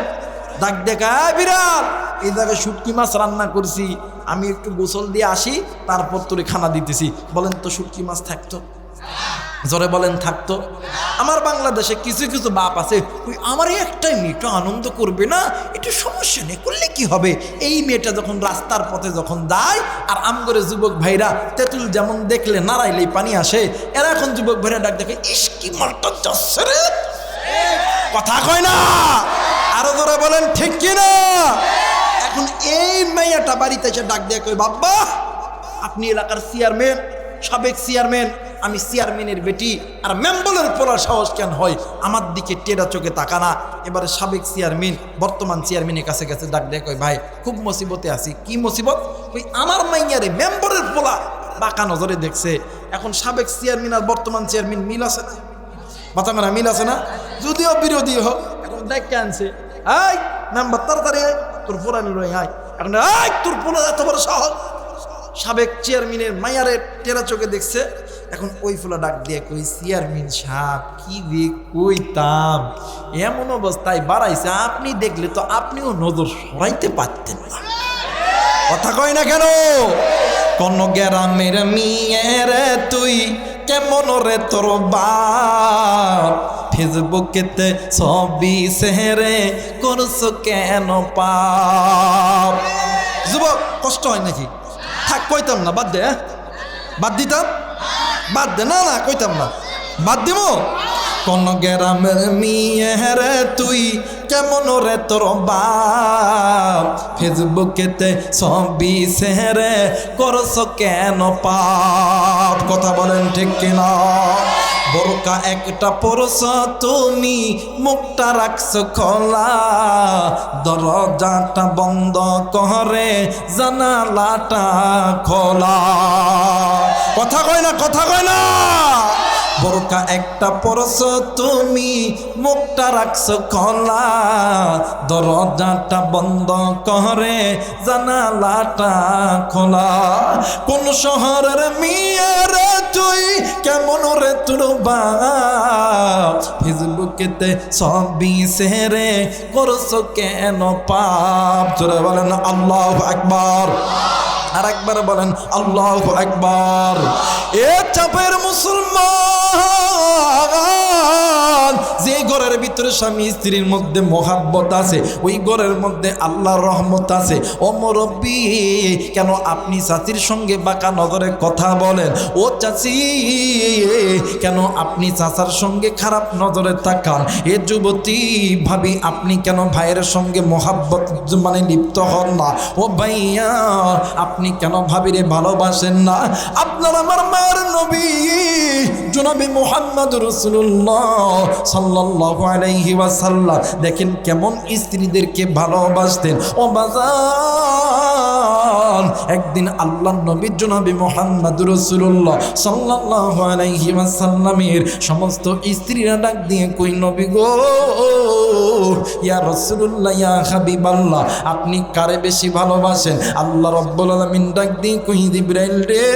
ডাক দেখা বিড়াল এই জায়গায় শুটকি মাছ রান্না করছি, আমি একটু গোসল দিয়ে আসি, তারপর তোরে খানা দিতেছি, বলেন তো শুটকি মাছ থাকতো? জোরে বলেন থাকতো? আমার বাংলাদেশে কিছু কিছু বাপ আছে, ওই আমার একটাই মেয়েটা আনন্দ করবে না, এটা সমস্যা নেই, করলে কি হবে। এই মেয়েটা যখন রাস্তার পথে যখন যায়, আর আমগরে যুবক ভাইরা তেঁতুল যেমন দেখলে নাড়াইলেই পানি আসে, এরা এখন যুবক ভাইরা ডাক দেখে, ইস কি মালটা যাচ্ছে রে। কথা কয় না? আরো জোরে বলেন ঠিক কিনা? এখন এই মেয়েটা বাড়িতে এসে ডাক দিয়ে কই, বাবা আপনি এলাকার চেয়ারম্যান, সাবেক চেয়ারম্যান, আমি চেয়ারম্যানের বেটি, আর মেম্বরের পোলার সাহস কেন হয় আমার দিকে টেরা চোখে তাকানা। এবারে সাবেক চেয়ারম্যান বর্তমান চেয়ারম্যানের কাছে গেছে, ডাক দেয় কই, ভাই খুব মুসিবতে আছি। কি মুসিবত? ওই আমার মাইয়ারে মেম্বরের পোলা বাঁকা নজরে দেখছে। এখন সাবেক চেয়ারম্যান আর বর্তমান চেয়ারম্যান মিল আছে না? বাতা মেরা মিল আছে না? যদিও বিরোধী হোক, এখন দেখে আনছে, এই মেম্বার তাড়াতাড়ি তোর পোলা নিল, আয় এখন, এই তোর পোলা এত বড় সাহস, সাবেক চেয়ারম্যানের মায়ারে টেরা চোখে দেখছে। এখন ওই ফুলা ডাক দিয়ে কই, চেয়ারম্যান সাহেব কি রে কইতাম, এমন অবস্থায় বাড়াইছে, আপনি দেখলে তো আপনিও নজর সরাইতে পারতেন না। কথা কয় না কেন? কোন গ্রামের মেয়েরে তুই কেমন রে তোর বাপ, ফেসবুকেতে ছবি সেরে করছো কেন পাপ। যুবক কষ্ট হয় নাকি? থাক কইতাম না, বাদ দে। বাদ দিতাম? বাদ দে। না না কইতাম না, বাদ দিব। কোন গ্রামের মেয়েরে তুই কেমন রে তোর বাপ, ফেসবুকেতে ছবি সেরে করছো কেন পাপ। কথা বলেন ঠিক কিনা? বোরকা একটা পরশ তুমি, মুখটা রাখছো খোলা, দরজাটা বন্ধ করে জানালাটা খোলা। কথা কয় না? কথা কয় না? বোরকা একটা পরশ তুমি, মুখটা রাখছো খোলা, দরজাটা বন্ধ করে জানালাটা খোলা। কোন শহরের মেয়েরে তুই কেমন রে তোর বাপ, ফেসবুকেতে ছবি সেরে করছো কেন পাপ। জোরে বলেন আল্লাহু আকবার। আর একবার বলেন আল্লাহু আকবার। এ চাপের মুসলমান, যে ঘরের ভিতরে স্বামী স্ত্রীর মধ্যে মোহাব্বত আছে, ওই ঘরের মধ্যে আল্লাহর রহমত আছে। ও মুরব্বি, কেন আপনি চাচির সঙ্গে বাঁকা নজরে কথা বলেন? ও চাচি, কেন আপনি চাচার সঙ্গে খারাপ নজরে তাকান? এ যুবতী ভাবি, আপনি কেন ভাইয়ের সঙ্গে মোহাব্বত মানে লিপ্ত হন না? ও ভাইয়া, আপনি কেন ভাবিরে ভালোবাসেন না? আপনার আমার মায়ের নবী জনাবে মুহাম্মদ রাসূলুল্লাহ সাল্লাল্লাহু আলাইহি ওয়াসাল্লাম দেখেন কেমন স্ত্রীদেরকে ভালোবাসতেন। ও বাজান, একদিন আল্লাহর নবী জনাবে মুহাম্মদ রাসূলুল্লাহ সাল্লাল্লাহু আলাইহি ওয়াসাল্লামের সমস্ত স্ত্রীরা ডাক দিয়ে কই, নবী গো, ইয়া রাসূলুল্লাহ, ইয়া হাবিবাল্লাহ, আপনি কারে বেশি ভালোবাসেন? আল্লাহ রাব্বুল আলামিন ডাক দিয়ে কই, জিবরাইল রে,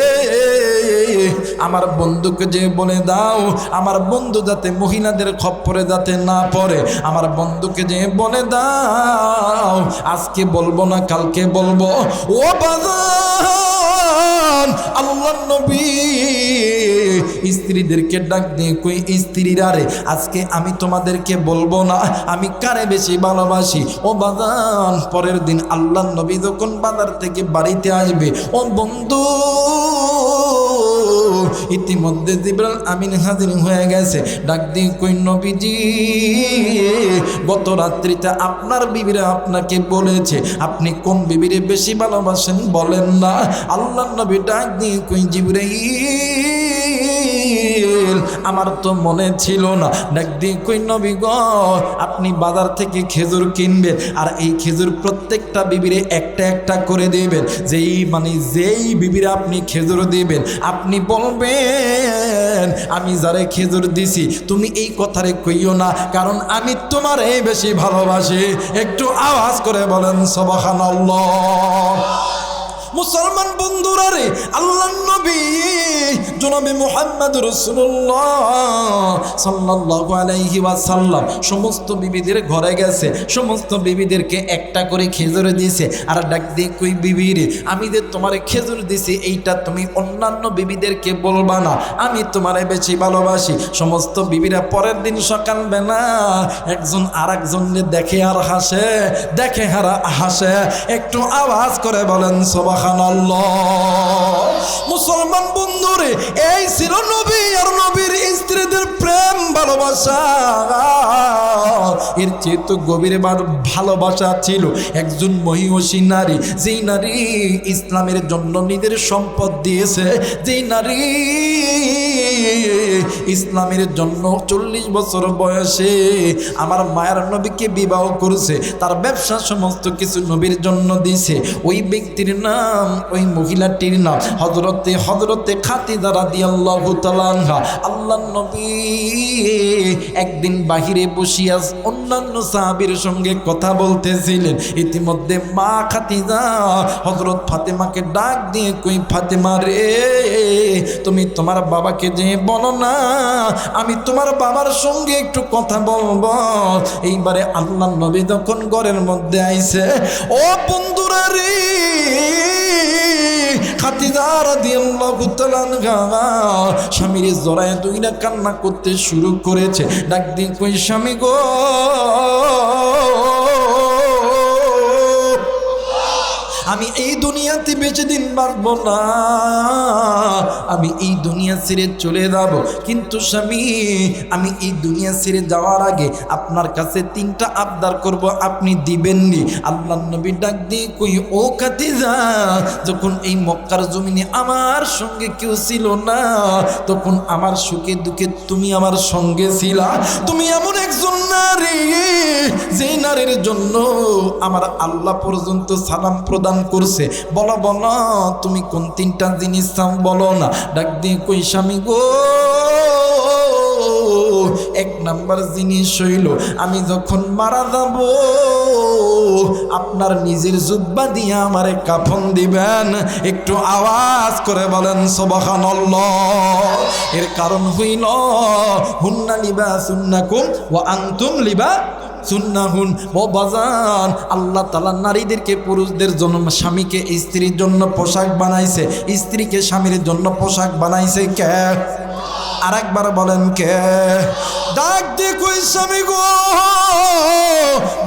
আমার বন্ধুকে যে বলে দাও, আমার বন্ধু যাতে মহিলাদের খপ্পরে যাতে না পড়ে, আমার বন্ধুকে যে বলে দাও, আজকে বলবো না কালকে বলবো। ও বাজান, আল্লাহর নবী স্ত্রীদেরকে ডাক দিয়ে কই, স্ত্রীরা রে, আজকে আমি তোমাদেরকে বলবো না আমি কারে বেশি ভালোবাসি। ও বাজান, পরের দিন আল্লাহর নবী যখন বাজার থেকে বাড়িতে আসবে, ও বন্ধু, ইতিমধ্যে জিবরাইল আমিন হাজির হয়ে গেছে। ডাক দিয়ে কই, নবীজি, গত রাত্রিতে আপনার বিবিরা আপনাকে বলেছে আপনি কোন বিবিরে বেশি ভালোবাসেন বলেন না। আল্লাহর নবী ডাক দিয়ে কই, জিবরাইল, আমার তো মনে ছিল না। ডাক দিয়ে কই, নবী গো, আপনি বাজার থেকে খেজুর কিনবেন, আর এই খেজুর প্রত্যেকটা বিবিরে একটা একটা করে দেবেন। যেই বিবিরে আপনি খেজুর দিবেন, আপনি বলবেন আমি যারে খেজুর দিছি তুমি এই কথারে কইও না, কারণ আমি তোমারে বেশি ভালোবাসি। একটু আওয়াজ করে বলেন সুবহানাল্লাহ। মুসলমান বন্ধুরা রে, আল্লাহর নবী জনাবে মুহাম্মদ রাসূলুল্লাহ সাল্লাল্লাহু আলাইহি ওয়াসাল্লাম সমস্ত বিবিদের ঘরে গেছে, সমস্ত বিবিদেরকে একটা করে খেজুর দিয়েছে। আর ডাক দিয়ে কই, বিবিরে, আমি যে তোমারে খেজুর দিছি এইটা তুমি অন্যান্য বিবিদেরকে বলবা না, আমি তোমারে বেশি ভালোবাসি। সমস্ত বিবিরা পরের দিন সকালবেলা একজন আর একজনকে দেখে আর হাসে, দেখে আর হাসে। একটু আওয়াজ করে বলেন সুবহানাল্লাহ। মুসলমান বন্ধুরে, এই ছিল নবী আর নবীর স্ত্রীদের প্রেম ভালোবাসা। এর চেয়ে তো গভীর ভালোবাসা ছিল একজন মহিষী নারী, যেই নারী ইসলামের জন্য নিজের সম্পদ দিয়েছে, যেই নারী ইসলামের জন্য 40 বছর বয়সে আমার মায়ের নবীকে বিবাহ করেছে, তার ব্যবসা সমস্ত কিছু নবীর জন্য দিয়েছে। ওই ব্যক্তির নাম, ওই মহিলাটির নাম হযরতে খাদিজা রাদিয়াল্লাহু তাআলা আনহা। আল্লাহর নবী একদিন বাহিরে বসিয়া অন্যান্য সাহাবীর সঙ্গে কথা বলতেছিলেন। ইতিমধ্যে মা খাদিজা হযরত ফাতেমাকে ডাক দিয়ে কই, ফাতেমা রে, তুমি তোমার বাবাকে যে বলো না আমি তোমার বাবার সঙ্গে একটু কথা বলবো। এইবারে আল্লাহর নবী যখন ঘরের মধ্যে আইছে, ও বন্ধুরা রে, খাদিজা রাদিয়াল্লাহু তাআলা আনহা স্বামীর জড়ায় দুইটা কান্না করতে শুরু করেছে। ডাক দিয়ে কই, স্বামী গো, আমি এই দুনিয়াতে বেশি দিন বাঁচব না, আমি এই দুনিয়া ছেড়ে চলে যাব। কিন্তু স্বামী, আমি এই দুনিয়া ছেড়ে যাওয়ার আগে আপনার কাছে 3টা আবদার করব, আপনি দিবেননি? আল্লাহর নবী ডাক দিয়ে কই, ও খাদিজা, যখন এই মক্কার জমিনে আমার সঙ্গে কেউ ছিল না, তখন আমার সুখে দুঃখে তুমি আমার সঙ্গে ছিলা। তুমি এমন একজন নারী, যেই নারীর জন্য আমার আল্লাহ পর্যন্ত সালাম প্রদান করছে। বলো বলো, তুমি কোন 3টা জিনিস চাও, বলো না। ডাক দিয়ে কই, স্বামী গো, 1 নাম্বার জিনিস হইল, আমি যখন মারা যাব আপনার নিজের জুব্বা দিয়ে আমারে কাফন দিবেন। একটু আওয়াজ করে বলেন সুবহানাল্লাহ। এর কারণ হইল, হুন্না লিবাসুন লাকুম ওয়া আনতুম সুন্নাহুন। ও বাজান, আল্লাহ তাআলা নারীদেরকে পুরুষদের জন্য, স্বামীকে স্ত্রীর জন্য পোশাক বানাইছে, স্ত্রীকে স্বামীর জন্য পোশাক বানাইছে কে? আরেকবার বলেন কে? ডাক দিয়ে কই, স্বামী গো,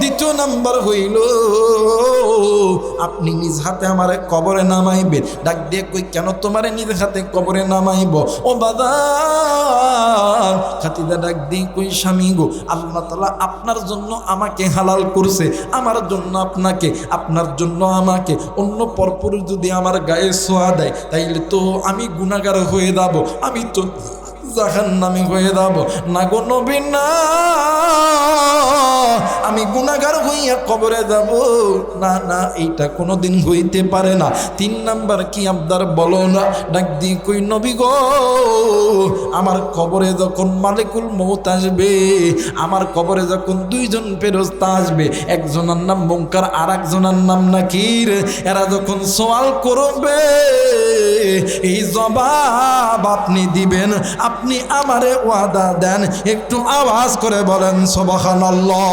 2 নাম্বার হইল, আপনি নিজ হাতে আমারে কবরে নামাইবেন। ডাক দিয়ে কই, কেন তোমারে নিজ হাতে কবরে নামাইব? ও বাজান, খাদিজা ডাক দিয়ে কই, স্বামী গো, আল্লাহ তাআলা আপনার জন্য আমাকে হালাল করছে, আমার জন্য আপনাকে, আপনার জন্য আমাকে। অন্য পরপুরুষ যদি আমার গায়ে ছোঁয়া দেয়, তাইলে তো আমি গুনাহগার হয়ে যাব, আমি তো জাহান্নামী হয়ে যাব। না গো নবী না, আমি গুনাহগার হইয়া কবরে যাব না, না, এইটা কোনোদিন হইতে পারে না। 3 নাম্বার কি আবদার বলো না? ডাক দিয়ে কই, নবী গো, আমার কবরে যখন মালিকুল মউত আসবে, আমার কবরে যখন 2 জন ফেরেশতা আসবে, একজনের নাম মুনকার আর একজনের নাম নাকির, এরা যখন সওয়াল করবে, এই জবাব আপনি দিবেন। আপনি আমারে ওয়াদা দেন। একটু আওয়াজ করে বলেন সুবহানাল্লাহ।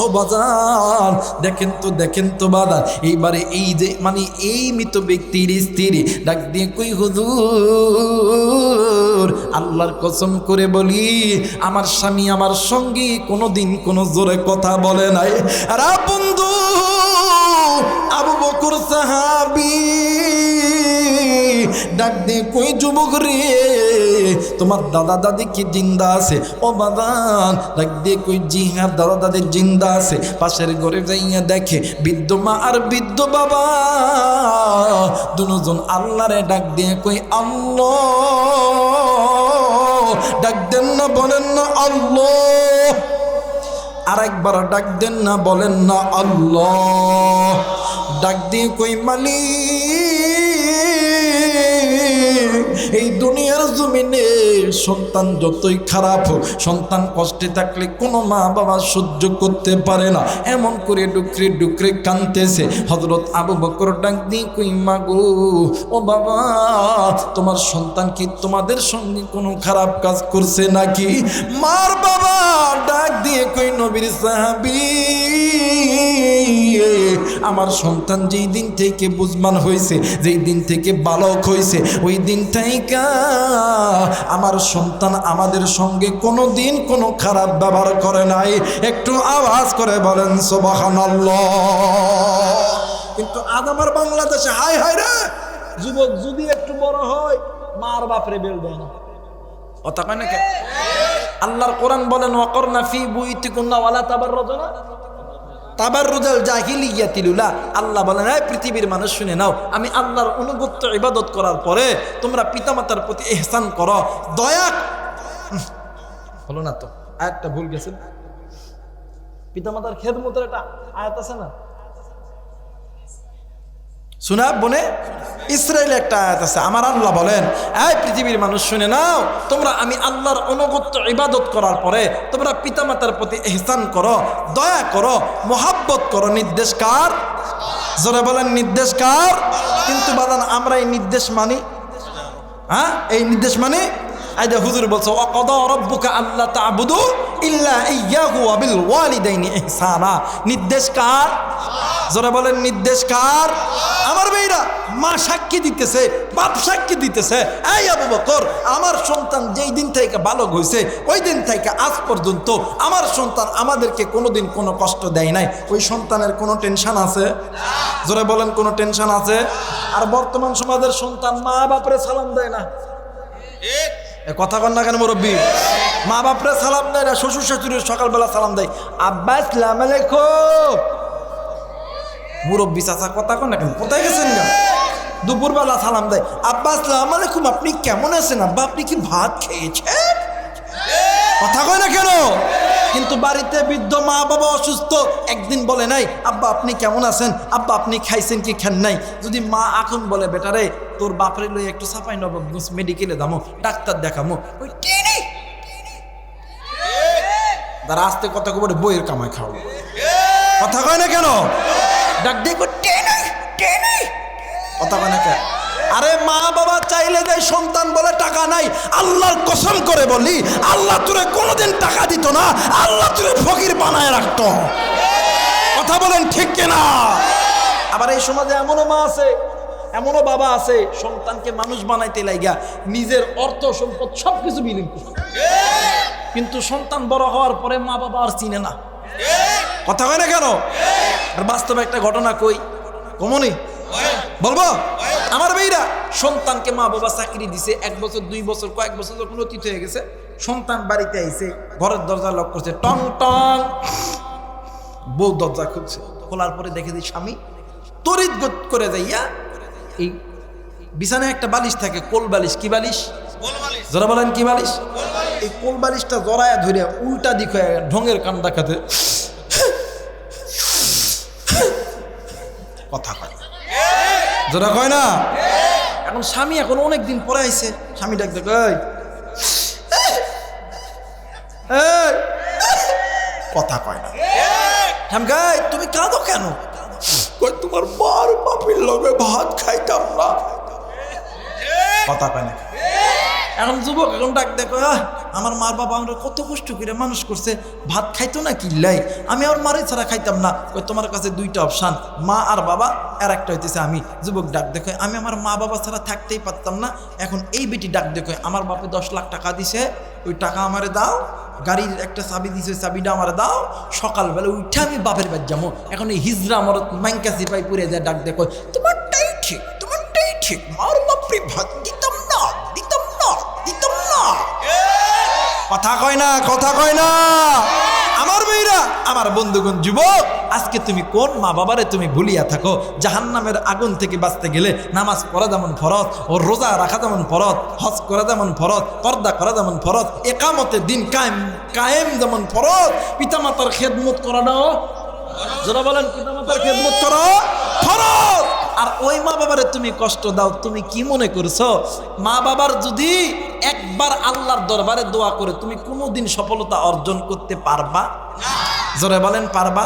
ও বাজার, দেখেন তো বাজার, এইবারে এই যে মানে এই মৃত ব্যক্তির স্ত্রী ডাক দিয়ে কই, হুজুর, আল্লাহর কসম করে বলি, আমার স্বামী আমার সঙ্গে কোনোদিন কোনো জোরে কথা বলে নাই। আর বন্ধু আবু বকর সাহাবী ডাক দিয়ে কই, যুবক রে, তোমার দাদা দাদি কি জিন্দা আছে? ও বাবান, ডাক দিয়ে কই, জি হ্যাঁ, দাদা দাদি জিন্দা আছে। পাশের ঘরে যাইয়া দেখে বৃদ্ধ মা আর বৃদ্ধ বাবা দুজন আল্লাহরে ডাক দিয়ে কই, আল্লাহ। ডাক দেন না, বলেন না আল্লাহ। আরেকবার ডাক দেন না, বলেন না আল্লাহ। ডাক দিয়ে কই, মালিক, এই দুনিয়ার জমিনে সন্তান যতই খারাপ হোক, সন্তান কষ্টে থাকলে কোনো মা বাবা সহ্য করতে পারে না, এমন করে ডুকরে ডুকরে কাঁদতেছে। হযরত আবু বকর ডাক দিয়ে কই, মা গো, ও বাবা, তোমার সন্তান কি তোমাদের সঙ্গে কোনো খারাপ কাজ করছে নাকি? মার বাবা ডাক দিয়ে কই, নবীর সাহাবী, আমার সন্তান যেই দিন থেকে বুঝমান হয়েছে, যেই দিন থেকে বালক হয়েছে, ওই দিন থেকে আমার সন্তান আমাদের সঙ্গে কোনো দিন কোনো খারাপ ব্যবহার করে নাই। একটু আওয়াজ করে বলেন সুবহানাল্লাহ। কিন্তু আজ আমার বাংলাদেশে হায় হায় রে, যুবক যদি একটু বড় হয় মার বাপরে বেল দেয় না। কথা কয় না? আল্লাহর কোরআন বলেন, ওয়াকরনা ফি বুয়ুতিকুন্না ওয়ালা তাবাররুজনা তাবাররুজাল জাহিলিয়াতিল উলা। আল্লাহ বলেন, এই পৃথিবীর মানুষ শুনে নাও, আমি আল্লাহর অনুগত্য ইবাদত করার পরে তোমরা পিতামাতার প্রতি ইহসান করো, দয়া। হলো না তো, আয়াতটা ভুল গেছেন। পিতামাতার খেদমতের একটা আয়াত আছে না? শোনা বনে ইসরায়েলে একটা আয়াত আছে, আমার আল্লাহ বলেন, এই পৃথিবীর মানুষ শুনে নাও, তোমরা আমি আল্লাহর অনুগত্য ইবাদত করার পরে তোমরা পিতামাতার প্রতি ইহসান করো, দয়া করো, মোহাব্বত করো। নির্দেশ কার? জোরে বলেন নির্দেশ কার? কিন্তু বাদান আমরা এই নির্দেশ মানি? হ্যাঁ, এই নির্দেশ মানি? আইদা হুজুর বলছো ওয়াকাদা রাব্বুকা আল্লা তা'বুদু ইল্লা ইয়্যাহু ওয়া বিল ওয়ালিদাইনি ইহসানা। নির্দেশ কার? জোরে বলেন নির্দেশ কার? আমার ভাইরা, মা সাক্ষী দিতেছে, বাপ সাক্ষী দিতেছে, এই আবু বকর, আমার সন্তান যেই দিন থেকে বালক হয়েছে ওই দিন থেকে আজ পর্যন্ত আমার সন্তান আমাদেরকে কোনোদিন কোনো কষ্ট দেয় নাই। ওই সন্তানের কোনো টেনশন আছে? জোরে বলেন কোনো টেনশন আছে? আর বর্তমান সমাজের সন্তান মা বাপরে সালাম দেয় না। কথা কন না কেন মুরব্বী? মা বাপরে সালাম দেয় না, শ্বশুর শাশুড়ি সকালবেলা সালাম দেয়, আব্বা আসসালামু আলাইকুম। মুরব্বী চাচা কথা কন না কেন? কোথায় গেছেন না? দুপুরবেলা সালাম দেয়, আব্বা আসসালামু আলাইকুম, আপনি কেমন আছেন আব্বা, আপনি কি ভাত খেয়েছেন? কথা কয় না কেন? কিন্তু বাড়িতে বৃদ্ধ মা বাবা অসুস্থ, একদিন বলে নাই আব্বা আপনি কেমন আছেন, আব্বা আপনি খাইছেন কি খান নাই। যদি মা এখন বলে বেটারে তোর বাপরে লই একটু সাফাই নবাবগঞ্জ মেডিকেলে দামো, ডাক্তার দেখামো, ওই টেনে তারা আসতে কথা বলে বইয়ের কামাই খাও। কথা কয় না কেন? ডাক দেখো টেনে টেনে, কথা কয় না কেন? আরে মা বাবা চাইলে দেয়, সন্তান বলে টাকা নাই। আল্লাহর কসম করে বলি, আল্লাহ তোরে কোনোদিন টাকা দিত না, আল্লাহ তোরে ফকির বানায় রাখতো। কথা বলেন ঠিক কিনা? আবার এই সমাজে এমনও মা আছে, এমনও বাবা আছে, সন্তানকে মানুষ বানাইতে লাগা নিজের অর্থ সম্পদ সবকিছু বিলীন করে, কিন্তু সন্তান বড় হওয়ার পরে মা বাবা আর চিনে না। কথা হয় না কেন? আর বাস্তবে একটা ঘটনা কই, কমনি বলবো? আমার মেয়েরা সন্তানকে মা বাবা চাকরি দিছে, 1 বছর 2 বছর কয়েক বছর যখন অতীত হয়ে গেছে, সন্তান বাড়িতে আইছে, ঘরের দরজা লক করছে, টং টং, বউ দরজা খুলছে, খোলার পরে দেখে দিই স্বামী তড়িৎ করে যাইয়া এই বিছানায় একটা বালিশ থাকে, কোল বালিশ। কি বালিশ? যারা বলেন কি বালিশ? এই কোল বালিশটা জড়ায় ধরে উল্টা দিক হয়ে ঢঙের কান দেখাতে কথা কয়, যারা কয় না। এখন স্বামী এখন অনেকদিন পরে আইছে, স্বামী ডাক দেখ, কথা কয় না। স্বামী গাই তুমি কাঁদো কেন? কই তোমার মার বাপের লগে ভাত খাইতাম না। কথা কয় না। এখন যুবক এখন ডাক দেখো, আমার মার বাবা আমরা কত কষ্ট করে মানুষ করছে, ভাত খাইতো না কিল্লাই, আমি আর মারে ছাড়া খাইতাম না। ওই তোমার কাছে 2টা অপশান, মা আর বাবা, আর একটা হইতেছে আমি। যুবক ডাক দেখো, আমি আমার মা বাবা ছাড়া থাকতেই পারতাম না। এখন এই বেটি ডাক দেখো, আমার বাপে 10 লাখ টাকা দিছে, ওই টাকা আমারে দাও, গাড়ির একটা চাবি দিছে, চাবিটা আমারে দাও, সকালবেলা উঠে আমি বাপের বাড়ি যাবো। এখন এই হিজরা আমার মাইনকাছি পাই পুড়ে যায়, ডাক দেখো তোমারটাই ঠিক, তোমারটাই ঠিক, মার বাপরে ভাত দিতাম না, দিতাম না, দিতাম না। কথা কয় না, কথা কয় না। আমার মেয়েরা, আমার বন্ধুগণ, যুবক, আজকে তুমি কোন মা বাবারে তুমি ভুলিয়া থাকো? জাহান্নামের আগুন থেকে বাঁচতে গেলে নামাজ পড়া যেমন ফরজ, ও রোজা রাখা যেমন ফরজ, হজ করা যেমন ফরজ, পর্দা করা যেমন ফরজ, একামতে দিন কায়েম যেমন ফরজ, পিতামাতার খেদমত করাটাও, যারা বলেন পিতামাতার খেদমত করা ফরজ। আর ওই মা বাবারে তুমি কষ্ট দাও, তুমি কি মনে করছো মা বাবার যদি একবার আল্লাহর দরবারে দোয়া করে তুমি কোনোদিন সফলতা অর্জন করতে পারবা? জোরে বলেন পারবা?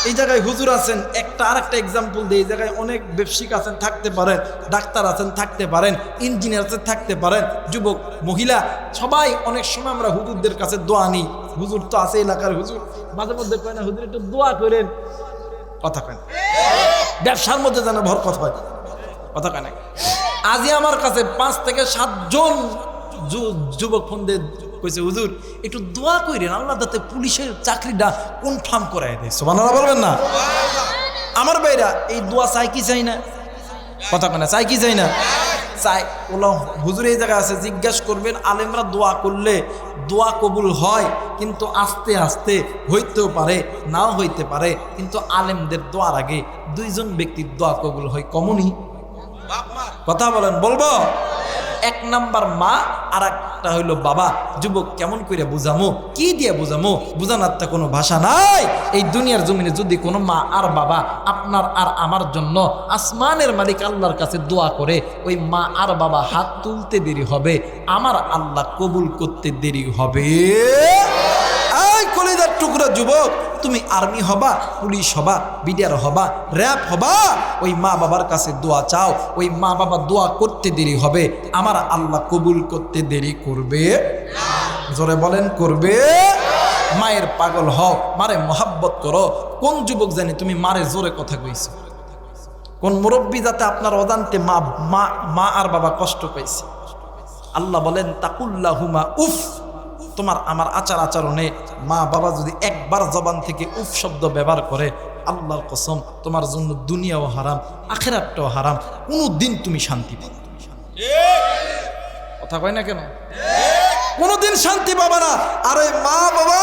এই জায়গায় হুজুর আছেন, একটা আর একটা এক্সাম্পল দিই, এই জায়গায় অনেক ব্যবসায়িক আছেন, থাকতে পারেন, ডাক্তার আছেন, থাকতে পারেন, ইঞ্জিনিয়ার আছেন, থাকতে পারেন, যুবক মহিলা সবাই অনেক সময় আমরা হুজুরদের কাছে দোয়া নিই। হুজুর তো আছে এলাকার হুজুর, মাঝে মধ্যে কয় না হুজুর একটু দোয়া করেন। কথা কয় না, ব্যবসার মধ্যে যেন বরকত হয়। কথা কয় না। আজই আমার কাছে 5 থেকে 7 জন যুবক ফোন দিয়ে কইছে হুজুর একটু দোয়া কইরেন আল্লাহ যাতে পুলিশের চাকরিটা কনফার্ম করায় দেয়। সুবহানাল্লাহ বলবেন না? আমার ভাইরা এই দোয়া চাই কি চাই না? কথা কয় না, চাই কি চাই না? চাই। ওলা হুজুর এই জায়গায় আছে, জিজ্ঞাসা করবেন আলেমরা দোয়া করলে দোয়া কবুল হয়, কিন্তু আস্তে আস্তে হইতেও পারে, নাও হইতে পারে, কিন্তু আলেমদের দোয়ার আগে 2 জন ব্যক্তির দোয়া কবুল হয়। কমনই কথা বলেন, বলবো? এক নাম্বার মা, আর একটা হইল বাবা। যুবক কেমন করে বুঝামো, কি দিয়ে বুঝামো? বুঝানোর তো কোনো ভাষা নাই। এই দুনিয়ার জমিনে যদি কোনো মা আর বাবা আপনার আর আমার জন্য আসমানের মালিক আল্লাহর কাছে দোয়া করে, ওই মা আর বাবা হাত তুলতে দেরি হবে, আমার আল্লাহ কবুল করতে দেরি হবে। এই কলিজার টুকরা যুবক, তুমি আর্মি হবা, পুলিশ হবা, বিডিআর হবা, র‍্যাব হবা, ওই মা বাবার কাছে দোয়া চাও, ওই মা বাবা দোয়া করতে দেরি হবে, আমার আল্লাহ কবুল করতে দেরি করবে? জোরে বলেন করবে? মায়ের পাগল হও, মারে মোহাব্বত করো। কোন যুবক জানি তুমি মারে জোরে কথা কইছো? কোন মুরব্বী যাতে আপনার অজান্তে মা মা মা আর বাবা কষ্ট পাইছে? আল্লাহ বলেন তাকুল্লাহুমা উফ। তোমার আমার আচার আচরণে মা বাবা যদি একবার জবান থেকে উফ শব্দ ব্যবহার করে, আল্লাহর কসম তোমার জন্য দুনিয়াও হারাম, আখিরাতটাও হারাম, কোনোদিন তুমি শান্তি পাবে না। কথা কয় না কেন? কোনোদিন শান্তি পাবে না। আর ওই মা বাবা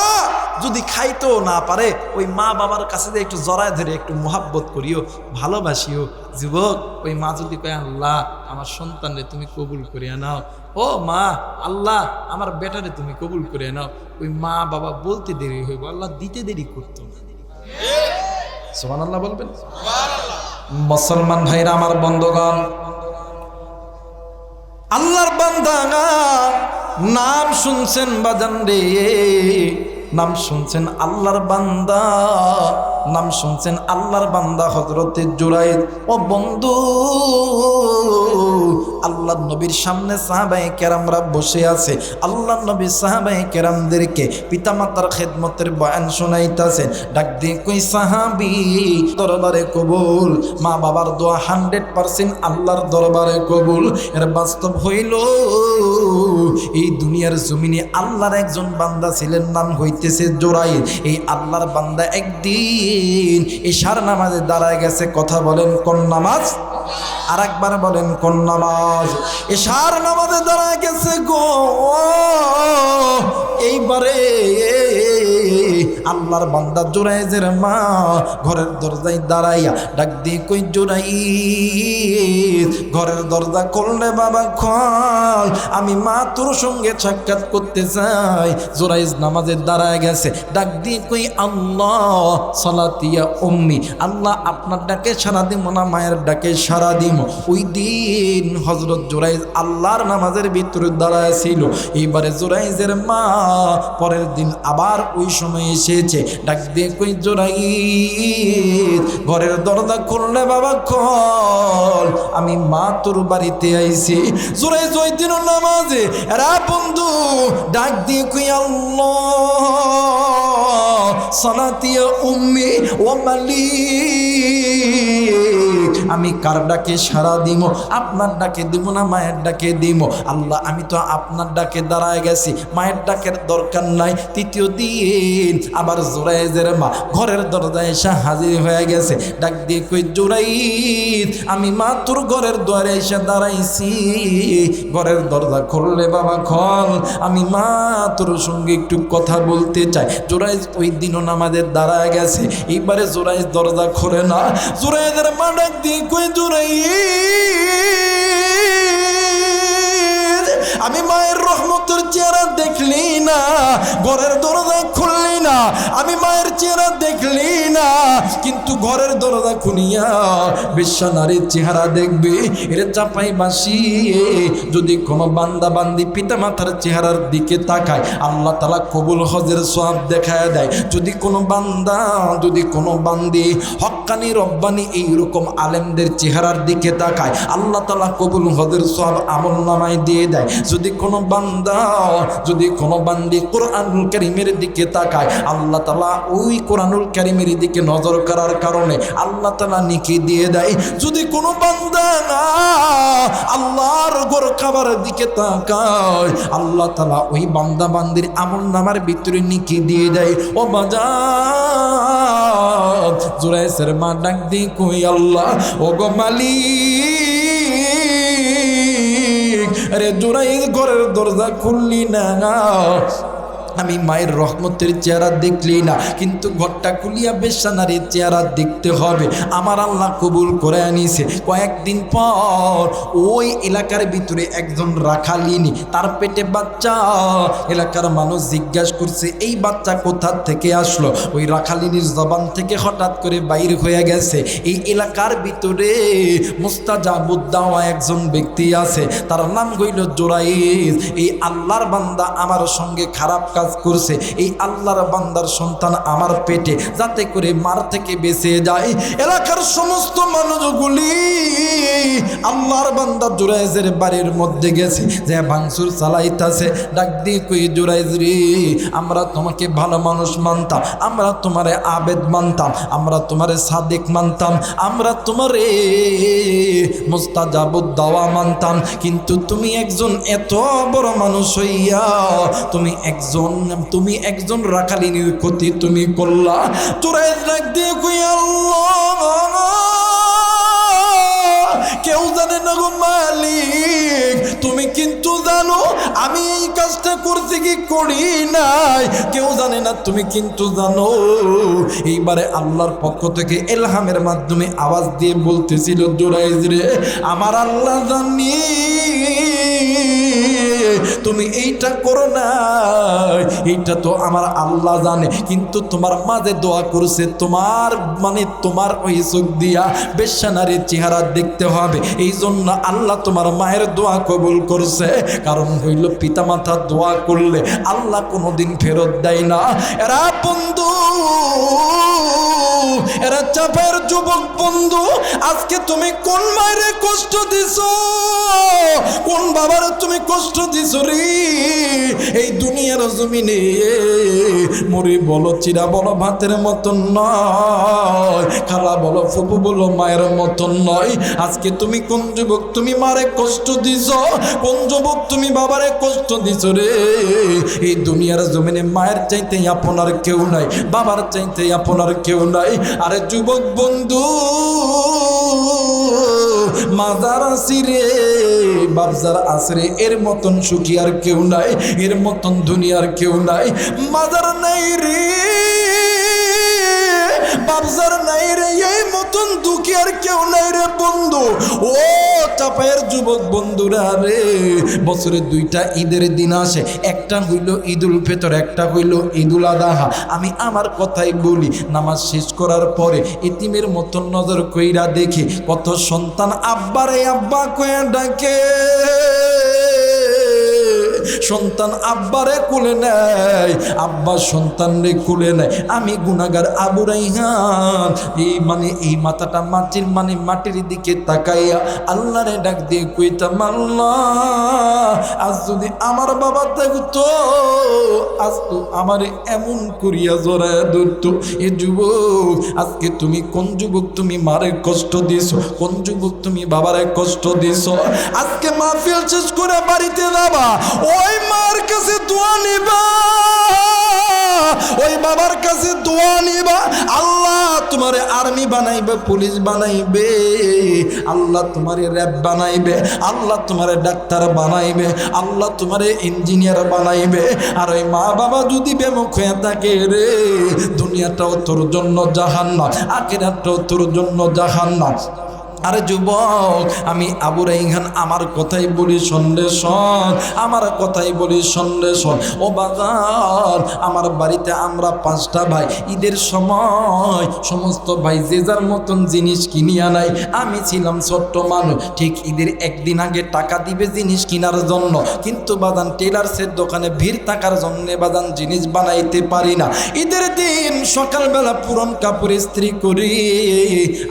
যদি খাইতেও না পারে, ওই মা বাবার কাছে যে একটু জড়ায় ধরে একটু মোহাব্বত করিও, ভালোবাসিও। যুবক, ওই মা যদি কয় আল্লাহ আমার সন্তানরে তুমি কবুল করিয়া নাও, ও মা আল্লাহ আমার বেটারে তুমি কবুল করে নাও, ওই মা বাবা বলতে দেরি হইব, আল্লাহ দিতে দেরি করতো না। সুবহানাল্লাহ বলবেন? মুসলমান ভাইরা আমার, বন্ধুগণ, আল্লাহর বান্দা নাম শুনছেন বাজান রে, নাম শুনছেন আল্লাহর বান্দা, নাম শুনছেন আল্লাহর বান্দা হযরতে জুরাইদ। ও বন্ধু, আল্লাহর নবীর সামনে সাহাবায়ে কেরামরা বসে আছে। আল্লাহর নবী সাহাবায়ে কেরামদেরকে পিতামাতার খেদমতের বয়ান শোনাইতাছেন। ডাক দিয়ে কই সাহাবী, দরবারে কবুল, মা বাবার দোয়া 100% আল্লাহর দরবারে কবুল। এর বাস্তব হইল এই দুনিয়ার জমিনে আল্লাহর একজন বান্দা ছিলেন, নাম হইতেছে জুরাইদ। এই আল্লাহর বান্দা একদিন ইশার নামাজে দাঁড়ায় গেছে। কথা বলেন কোন নামাজ? আর একবার বলেন কোন নামাজ? ইশার নামাজে দাঁড়ায় গেছে গো। এইবারে আল্লাহর বান্দা জুরাইদের মা ঘরের দরজায় দাঁড়াইয়া ডাক দিয়ে কই জুরাইদ, ঘরের দরজা খুললে বাবা খোল, আমি মা তোর সঙ্গে সাক্ষাৎ করতে চাই। জুরাইদ নামাজে দাঁড়ায় গেছে, ডাক দিয়ে কই আল্লাহ সালাতিয়া উম্মি, আল্লাহ আপনার ডাকে সারা দিব না মায়ের ডাকে সারা দিব। ওই দিন হযরত জুরাইদ আল্লাহর নামাজের ভিতরে দাঁড়ায় ছিল। এইবারে জুরাইদের মা পরের দিন আবার ওই সময় এসেছে, ডাক দিয়ে কই জুরাইদ, ঘরের দরজা খুললে বাবা খোল, আমি মা তোর বাড়িতে আইছি। জুরাইদ ওই দিন নামাজে এরা বন্ধু ডাক দিয়ে কই আল্লাহ সালাতিয়া উম্মি ও মালিক, আমি কার ডাকে সাড়া দিব? আপনার ডাকে দিব না মায়ের ডাকে দিব? আল্লাহ আমি তো আপনার ডাকে দাঁড়ায় গেছি, মায়ের ডাকের দরকার নাই। তৃতীয় দিন আবার জুরাইদের মা ঘরের দরজায় এসে হাজির হয়ে গেছে। ডাক দিয়ে কই জুরাইদ, আমি মা তোর ঘরের দুয়ারে এসে দাঁড়াইছি, ঘরের দরজা খুললে বাবা খোল, আমি মা তোর সঙ্গে একটু কথা বলতে চাই। জুরাইদ ওই দিনও নামাজের দাঁড়ায় গেছে। এইবারে জুরাইদ দরজা খোলে না। জুরাইদের মা ডাক দিয়ে কই জুরাইদ, আমি মায়ের রহমতের চেহারা দেখলি না, ঘরের দরজা খুললি না, আমি মায়ের চেহারা দেখলি না, কিন্তু ঘরের দরজা খুলিয়া বেশ্যা নারীর চেহারা দেখবি। এর চাপাই বাসিয়ে যদি কোনো বান্দা বান্দি পিতা মাতার চেহারার দিকে তাকায়, আল্লাহ তাআলা কবুল হজের সওয়াব দেখায় দেয়। যদি কোনো বান্দা, যদি কোনো বান্দি হক্কানি রব্বানি এইরকম আলেমদের চেহারার দিকে তাকায়, আল্লাহ তাআলা কবুল হজের সওয়াব আমল নামায় দিয়ে দেয়। যদি কোনো বান্দা, যদি কোনো বান্দি কোরআনুল কারীমের দিকে তাকায়, আল্লাহ তাআলা ওই কোরআনুল কারীমের দিকে নজর করার কারণে আল্লাহ তাআলা নেকি দিয়ে দেয়। যদি কোনো বান্দা আল্লাহর ঘর খাবারের দিকে তাকায়, আল্লাহ তাআলা ওই বান্দা বান্দির আমল নামার ভিতরে নেকি দিয়ে দেয়। ও বাজার জুরাইদের মা ডাক দিয়ে কই আল্লাহ ও গো মালিক, আরে জুরাইদ ঘরের দরজা খুললি না, আমি মায়ের রহমতের চেহারা দেখলেই না, কিন্তু ঘরটা খুলিয়া বেশানারির চেহারা দেখতে হবে। আমার আল্লাহ কবুল করে আনিছে। কয়েকদিন পর ওই এলাকার ভিতরে একজন রাখালিনী, তার পেটে বাচ্চা। এলাকার মানুষ জিজ্ঞাসা করছে এই বাচ্চা কোথা থেকে আসলো। ওই রাখালিনীর জবান থেকে হঠাৎ করে বাইর হয়ে গেছে, এই এলাকার ভিতরে মুস্তাজাবুদ দাওয়া একজন ব্যক্তি আছে, তার নাম হইল জোরাইজ। এই আল্লাহর বান্দা আমার সঙ্গে খারাপ কাজ করছে, এই আল্লাহর বান্দার সন্তান আমার পেটে, যাতে করে মার থেকে বেঁচে যায়। এলাকার সমস্ত মানুষগুলি আল্লাহর বান্দা জোরাইজের বাড়ির মধ্যে গেছে, যে ভাঙচুর চালাইতাছে। ডাক দিয়ে কই জোরাইজ রে, আমরা তোমাকে ভালো মানুষ মানতাম, আমরা তোমারে আবেদ মানতাম, আমরা তোমারে সাদেক মানতাম, আমরা তোমারে মুস্তাজাবুদ দাওয়া মানতাম, কিন্তু তুমি একজন এত বড় মানুষ হইয়া তুমি একজন রাখালিনীর ক্ষতি তুমি করলা। তোরা ডাক দিয়ে কই আল্লাহ, কেউ জানে না গো মালিক, তুমি কিন্তু জানো আমি এই কাজটা করছি কি করি নাই, কেউ জানে না, তুমি কিন্তু জানো। এইবারে আল্লাহর পক্ষ থেকে ইলহামের মাধ্যমে আওয়াজ দিয়ে বলতেছিল জোরাইজ রে, আমার আল্লাহ জানি তুমি এইটা করো না, এইটা তো আমার আল্লাহ জানে, কিন্তু তোমার মাঝে দোয়া করছে, তোমার ওই চোখ দিয়া বেশ্যানারীর চেহারা দেখতে হবে, এই জন্য আল্লাহ তোমার মায়ের দোয়া কবুল করছে। কারণ হইল পিতামাতা দোয়া করলে আল্লাহ কোনোদিন ফেরত দেয় না। এরা বন্ধু, এরা চাপের যুবক বন্ধু, আজকে তুমি কোন মায়ের কষ্ট দিছো, কোন বাবার তুমি কষ্ট দিছো রে। এই দুনিয়ার জমিনে মরি বলো, চিরা বলো ভাতের মতন নয়, খালা বলো ফুপু বলো মায়ের মতন নয়। আজকে তুমি কোন যুবক তুমি মারে কষ্ট দিছ, কোন যুবক তুমি বাবারে কষ্ট দিছ রে। এই দুনিয়ার জমিনে মায়ের চাইতে আপনার কেউ নাই, বাবার চাইতে আপনার কেউ নাই। আরে যুবক বন্ধু, মাজার আসিরে বাবজার আসরে, এর মতন সুখী আর কেউ নাই, এর মতন দুনিয়ার কেউ নাই। মাজার নাই রে, বাবজার নাই রে, এই মতন দুঃখী আর কেউ নাই রে বন্ধু। ও চাপায়ের যুবক বন্ধুরা রে, বছরে দুইটা ঈদের দিন আসে, একটা হইল ঈদুল ফিতর, একটা হইল ঈদুল আদাহা। আমি আমার কথাই বলি, নামাজ শেষ করার পরে এতিমের মতন নজর কইরা দেখি কত সন্তান আব্বারে আব্বা কয়ে ডাকে, সন্তান আব্বারে কুলে নেয়, আব্বা সন্তানরে কুলে নেয়। আমি গুনাহগার আবু রাইহান এই মাথাটা মাটির দিকে তাকাইয়া আল্লাহরে ডাক দিয়ে কইতাম, আল্লাহ আজ যদি আমার বাবা থাকতো, আজ তো আমারে এমন করিয়া জড়ায় ধরতো। এ যুবক, আজকে তুমি কোন যুবক তুমি মারে কষ্ট দিছো, কোন যুবক তুমি বাবারে কষ্ট দিছো। আজকে মাহফিল শেষ করে বাড়িতে যাবা, ওই মার কাছে দোয়া নিবা, ওই বাবার কাছে দোয়া নিবা। আল্লাহ তোমারে আর্মি বানাইবে, পুলিশ বানাইবে, আল্লাহ তোমারে র্যাব বানাইবে, আল্লাহ তোমারে ডাক্তার বানাইবে, আল্লাহ তোমারে ইঞ্জিনিয়ার বানাইবে। আর ওই মা বাবা যদি বেমুখ হয়ে থাকে রে, দুনিয়াটাও তোর জন্য জাহান্নাম, আখিরাতটাও তোর জন্য জাহান্নাম। আরে যুবক, আমি আবু রাইহান আমার কথাই বলি সন্দেশন, আমার কথাই বলি সন্দেশন। ও বাজার, আমার বাড়িতে আমরা 5টা ভাই, ঈদের সময় সমস্ত ভাই যে যার মতন জিনিস কিনিয়া নাই। আমি ছিলাম ছোট্ট মানুষ, ঠিক ঈদের একদিন আগে টাকা দিবে জিনিস কেনার জন্য, কিন্তু বাজান টেলার্সের দোকানে ভিড় থাকার জন্য বাজান জিনিস বানাইতে পারি না। ঈদের দিন সকালবেলা পুরন কাপড় ইস্ত্রি করি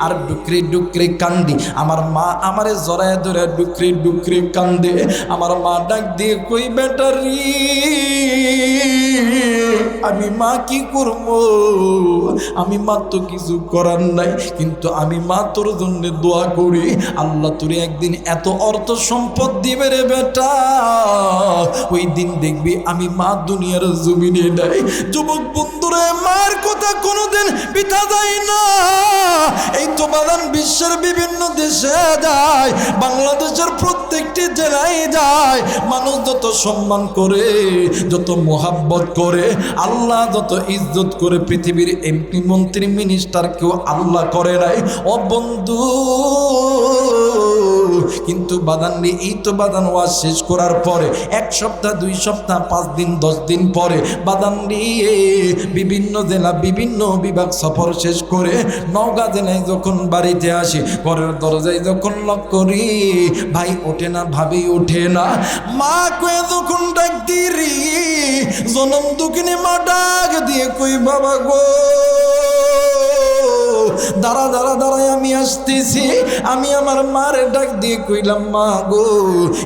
আর ডুকরি ডুকরি কান, আমার মা আমারে জড়ায় ধরে ডুকরি ডুকরি কান্দে। আমার মা ডাক দিয়ে কই বেটারি, আমি মা কি করব, আমি মা তো কিছু করার নাই, কিন্তু আমি মা তোর জন্য দোয়া করি, আল্লাহ তোরে একদিন এত অর্থ সম্পদ দিবে রে বেটা, ওই দিন দেখবি আমি মা দুনিয়ার জমিনে নাই। যুবক বন্ধুরে, মার কথা কোনোদিন পিতা যায় না। এই তো বাদান বিশ্বের বিভিন্ন দেশে যায়, বাংলাদেশের প্রত্যেক প্রত্যেকটি জেলায় যায়, মানুষ যত সম্মান করে, যত মোহাব্বত করে, আল্লাহ যত ইজ্জত করে, পৃথিবীর এমপি মন্ত্রী মিনিস্টার কেউ আল্লাহ করে নাই ও বন্ধু। কিন্তু বাদান এই তো বাদান ওয়াজ শেষ করার পরে 1 সপ্তাহ 2 সপ্তাহ 5 দিন 10 দিন পরে বাদান বিভিন্ন জেলা বিভিন্ন বিভাগ সফর শেষ করে নওগাঁ জেলায় যখন বাড়িতে আসি, ঘরের দরজায় যখন লক করি, ভাই ওঠে না, ভাবি ওঠে না, মা কয়ে যখন ডাক দিরি, জনম দুঃখিনী মা ডাক দিয়ে কই বাবা গো দাঁড়া দাঁড়া দাঁড়ায় আমি আসতেছি। আমি আমার মার ডাক দিয়ে কইলাম মা গো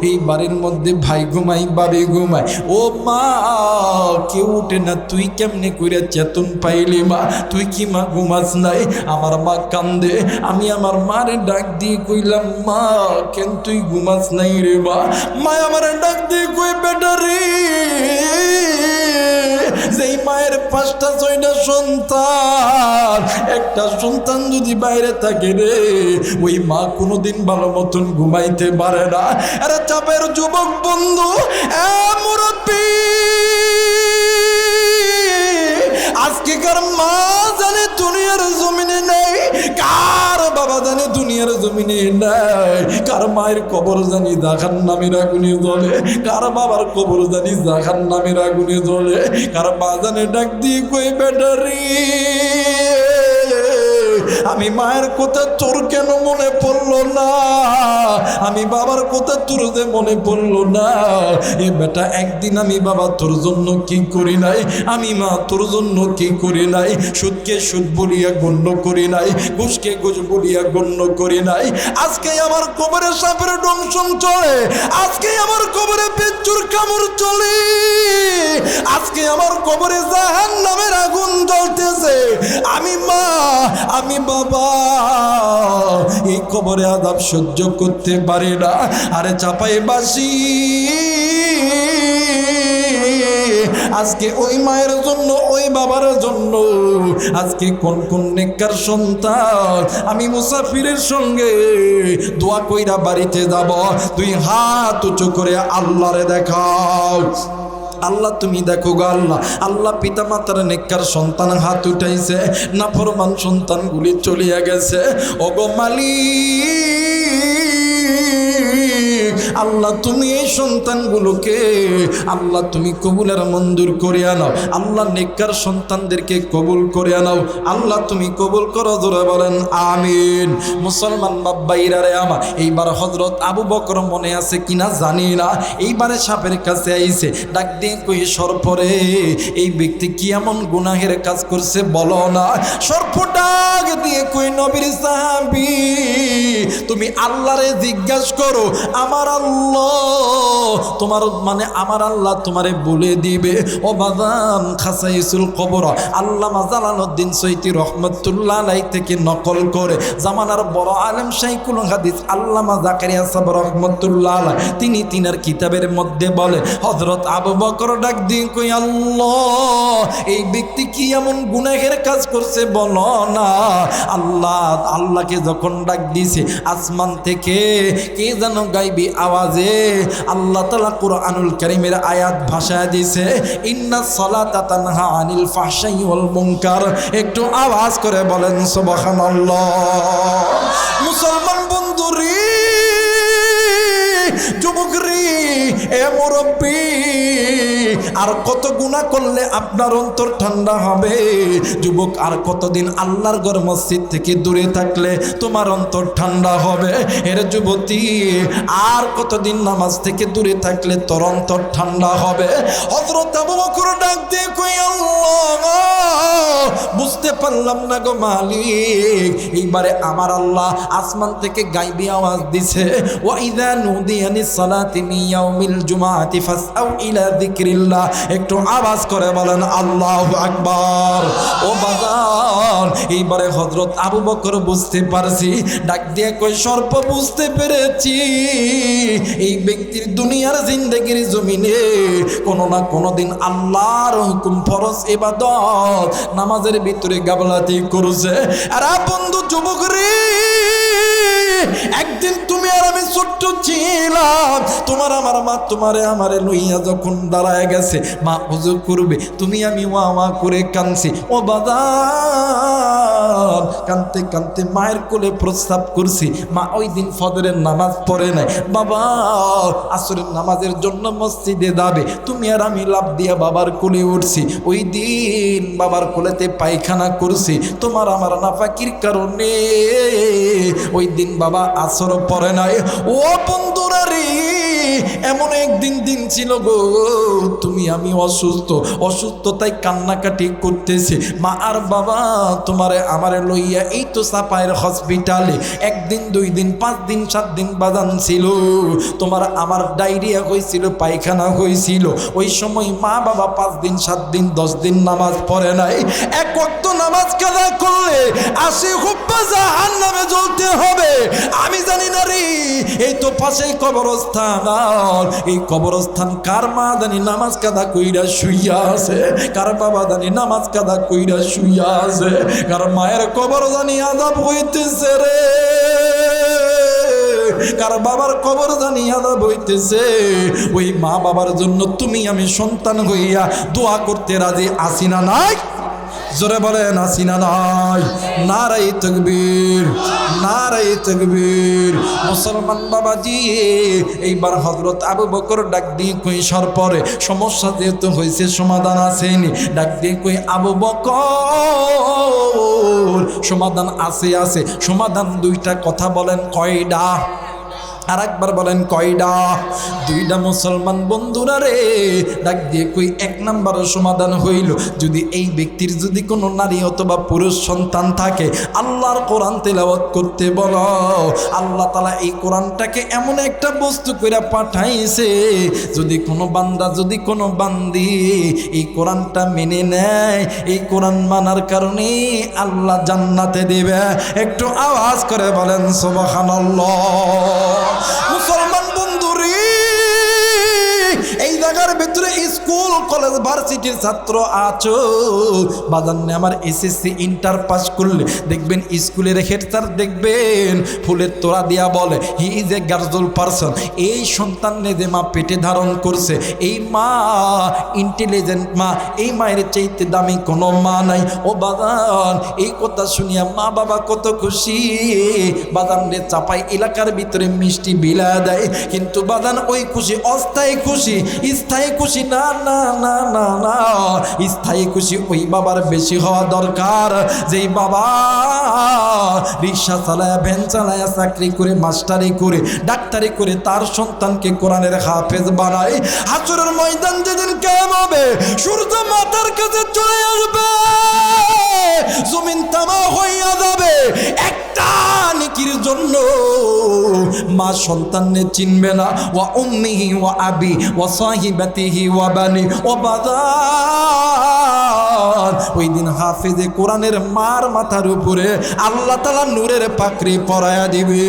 এই বাড়ির মধ্যে ভাই ঘুমাই, বাবি ঘুমাই, ও মা কেউ উঠে না, তুই কেমনে কইরা চেতন পাইলি মা, তুই কি মা ঘুমাস নাই? আমার মা কান্দে। আমি আমার মার ডাক দিয়ে কইলাম মা কেন তুই ঘুমাস নাই রে মা? মা আমার ডাক দিয়ে কই বেটা রে, যেই মায়ের 5টা 6টা সন্তান, একটা সন্তান যদি বাইরে থাকে রে, ওই মা কোনোদিন ভালো মতন ঘুমাইতে পারে না। আরে চাপের যুবক বন্ধু, মুরব্বী, আজকেকার মা জানে দুনিয়ার জমিনে নেই, কার বাবা জানে দুনিয়ার জমিনে নাই, কার মায়ের কবর জানি জাহান্নামের আগুনে জ্বলে, কার বাবার কবর জানি জাহান্নামের আগুনে জ্বলে, কার মা জানে ডাক দিয়ে কই বেটা রে, আমি মায়ের কথা তোর কেন মনে পড়লো না? আমি বাবার কথা তোর যে মনে পড়লো না? এ বেটা একদিন আমি বাবা তোর জন্য কি করি নাই, আমি মা তোর জন্য কি করি নাই? সুদকে সুদ বলিয়া গণ্য করি নাই, ঘুষকে ঘুষ বলিয়া গণ্য করি নাই। আজকে আমার কবরে সাপের দংশন চলে, আজকে আমার কবরে বিচ্ছুর কামড় চলে, আজকে আমার কবরে জাহান্নামের আগুন জ্বলতেছে। আমি মা, আমি বাবা এই কবরে আযাব সহ্য করতে পারি না। আরে চাপাই বাসি আজকে ওই মায়ের জন্য, ওই বাবার জন্য আজকে কোন কোন নেককার সন্তান আমি মুসাফিরের সঙ্গে দোয়া কইরা বাড়িতে যাব, 2 হাত উঁচু করে আল্লাহরে দেখাও। আল্লাহ তুমি দেখো গো আল্লাহ, আল্লাহ পিতা মাতার নেককার সন্তান হাত উঠাইছে, নাফরমান সন্তানগুলি চলিয়া গেছে। ওগো মালিক, আল্লাহ তুমি এই সন্তানগুলোকে আল্লাহ তুমি কবুলের মঞ্জুর করে আনাও, আল্লাহ নেককার সন্তানদেরকে কবুল করে আনাও, আল্লাহ তুমি কবুল করো, জোরে বলেন আমিন। মুসলমান বাব্বাইরা রে আমার, এইবার হযরত আবু বকর মনে আছে কিনা জানি না, এইবারে সাপের কাছে আইছে, ডাক দিয়ে কই সর্পরে এই ব্যক্তি কি এমন গুনাহের কাজ করছে বলো না? সর্প ডাক দিয়ে কই নবীর সাহাবী তুমি আল্লাহরে জিজ্ঞাসা করো, আমার আল্লাহ তোমার মানে আমার আল্লাহ তোমারে বলে দিবে। ও বাদান খাসাইসুল কবর আল্লামা জালালউদ্দিন সৈয়দী রহমাতুল্লাহ আলাইহি থেকে নকল করে জামানার বড় আলেম শাইখুল হাদিস আল্লামা জাকারিয়া সাহেব রহমাতুল্লাহ আলাইহি তিনি তিনার কিতাবের মধ্যে বলে হযরত আবু বকর ডাক দিয়ে কই আল্লাহ এই ব্যক্তি কি এমন গুনাহের কাজ করছে বলো না? আল্লাহকে যখন ডাক দিয়েছে আসমান থেকে কে যেন গায়বী আওয়াজে আল্লাহ তাআলা কুরআনুল কারীমের আয়াত ভাষায় দিয়েছে, ইন্নাস সালাতা তানহা আনিল ফাহশাই ওয়াল মুনকার। একটু আওয়াজ করে বলেন সুবহানাল্লাহ। মুসলমান বন্ধুরে, যুবক রে, এ মুরব্বী, আর কত গুনাহ করলে আপনার অন্তর ঠান্ডা হবে? যুবক, আর কতদিন আল্লাহর ঘর মসজিদ থেকে দূরে থাকলে তোমার অন্তর ঠান্ডা হবে? এর যুবতী, আর কতদিন নামাজ থেকে দূরে থাকলে তোর অন্তর ঠান্ডা হবে? হযরত আবু বকর ডাক দিয়ে কই আল্লাহ বুঝতে পারলাম না গো মালিক। এইবারে আমার আল্লাহ আসমান থেকে গায়বী আওয়াজ দিছে, ওয়া ইযা নুদিয়ানিস সালাতি মিন ইয়াউমিল জুমআতি ফাসআউ ইলা যিকরিল্লাহ। একটু আওয়াজ করে বলেন আল্লাহু আকবার। ও বাজান, এইবারে হযরত আবু বকর বুঝতে পারছি, ডাক দিয়ে কই সর্প বুঝতে পেরেছি এই ব্যক্তির দুনিয়ার জিন্দেগির জমিনে কোনো না কোনো দিন আল্লাহর হুকুম ফরজ ইবাদত নামাজের ভিতরে গাফলাতি করছে। আর বন্ধু যুবক রে, একদিন তুমি তুমি আর আমি ছোট্ট ছিলাম, তোমার আমার মা তোমারে আমারে লইয়া যখন দাঁড়ায় গেছে, মা ওযু করবে, তুমি আমি ওয়া ওয়া করে কাঁদছি। ও বাজার, কাঁদতে কাঁদতে মায়ের কোলে প্রস্রাব করছি। মা ওই দিন ফজরের নামাজ পড়ে নাই। বাবা আসরের নামাজের জন্য মসজিদে যাবে, তুমি আর আমি লাফ দিয়া বাবার কোলে উঠছি। ওই দিন বাবার কোলেতে পায়খানা করছি তোমার আমার নাফাকির কারণে। ওই দিন বাবা আসর পড়ে নাই। ও বন্ধুরা রে, এমন একদিন দিন ছিল গো, তুমি আমি অসুস্থতায় কান্নাকাটি করতেছি। মা আর বাবা তোমারে আমারে লইয়া এই তো সাপায়ের হসপিটালে 1 দিন 2 দিন 5 দিন 7 দিন বাজান ছিল। তোমার আমার ডায়রিয়া হয়েছিল, পায়খানা হয়েছিল। ওই সময় মা বাবা 5 দিন 7 দিন 10 দিন নামাজ পড়ে নাই। এক ওয়াক্ত নামাজ কাজা করলে 80 হুব্বা জাহান্নামে জ্বলতে হবে। আমি জানি না রে, এই তো পাশেই কবরস্থান, এই কবরস্থান কার মা জানি নামাজ কাদা কইরা শুইয়া আছে, কার বাবা জানি নামাজ কাদা কইরা শুইয়া আছে, কার মায়ের কবর জানি আযাব হইতেছে রে, কার বাবার কবর জানি আযাব হইতেছে। ওই মা বাবার জন্য তুমি আমি সন্তান হইয়া দোয়া করতে রাজি আছি না নাই? জোরে বলেন আছি না নাই? নারায়ে তাকবীর, নারায়ে তাকবীর। মুসলমান বাবাজি, এইবার হযরত আবু বকর ডাক দিয়ে কই সরপরে সমস্যা যেহেতু হয়েছে সমাধান আসেনি, ডাক দিয়ে কই আবু বকর সমাধান আছে। সমাধান 2টা কথা বলেন, কয়টা? আর একবার বলেন কয়টা? 2টা। মুসলমান বন্ধুরা রে, ডাক দিয়ে কই 1 নাম্বার সমাধান হইল, যদি এই ব্যক্তির যদি কোনো নারী অথবা পুরুষ সন্তান থাকে, আল্লাহর কোরআন তেলাওয়াত করতে বলো। আল্লাহ তাআলা এই কোরআনটাকে এমন একটা বস্তু করে পাঠাইছে, যদি কোনো বান্দা যদি কোনো বান্দি এই কোরআনটা মেনে নেয়, এই কোরআন মানার কারণে আল্লাহ জান্নাতে দেবে। একটু আওয়াজ করে বলেন সুবহানাল্লাহ। মুসলমান বন্ধুরি, এই জায়গার ভিতরে স্কুল কলেজ ভার্সিটির ছাত্র আছো, বাজানে আমার এসএসসি ইন্টার পাস করলে দেখবেন স্কুলের হেড স্যার দেখবেন ফুলের তোড়া দিয়া বলে হি ইজ এ গার্জুয়াল পারসন। এই সন্তানকে যে মা পেটে ধারণ করছে, এই মা ইন্টেলিজেন্ট মা, এই মায়ের চাইতে দামি কোনো মা নাই। ও বাজান, এই কথা শুনিয়া মা বাবা কত খুশি, বাজান রে চাপাই এলাকার ভিতরে মিষ্টি বিলা দেয়। কিন্তু বাজান ওই খুশি অস্থায়ী খুশি, স্থায়ী খুশি না না না না না। স্থায়ী খুশি ওই বাবার বেশি হওয়া দরকার, যেই বাবা রিক্সা চালায়, ভ্যান চালায়, চাকরি করে, মাস্টারি করে, ডাক্তারি করে তার সন্তানকে কোরআনের হাফেজ বানায়। হাসরের ময়দান যেদিন কায়েম হবে, সূর্য মাথার কাছে চলে আসবে, জমিন তামা হইয়া যাবে। একটা নেকির জন্য মা সন্তানকে চিনবে না। ওয়া উম্মিহি ওয়া আবি ওয়া সাহিবাতিহি ওয়া বানি। ও বাজার, ওই দিন হাফেজে কোরআনের মার মাথার উপরে আল্লাহ তাআলা নূরের পাকড়ি পরায়া দিবে।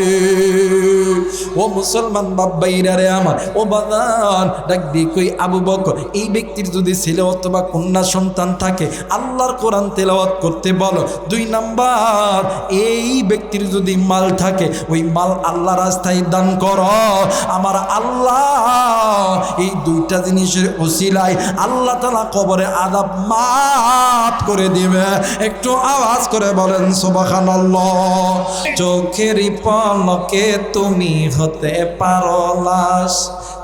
ও মুসলমান বাবাইরা রে আমার, ও বাজার ডাক দিয়ে কই আবু বকর, এই ব্যক্তির যদি ছেলে অথবা কন্যা সন্তান থাকে, আল্লাহর কোরআন তেলাওয়াত করতে বলো। 2 নাম্বার, এই ব্যক্তির যদি মাল থাকে, ওই মাল আল্লাহ রাস্তায় দান করো। আমার আল্লাহ এই 2টা জিনিসের ওসিলায় আল্লাহ তাআলা কবরে আযাব মাফ করে দিবে। একটু আওয়াজ করে বলেন সুবহানাল্লাহ। চোখের পলকে তুমি হতে পারো লাশ,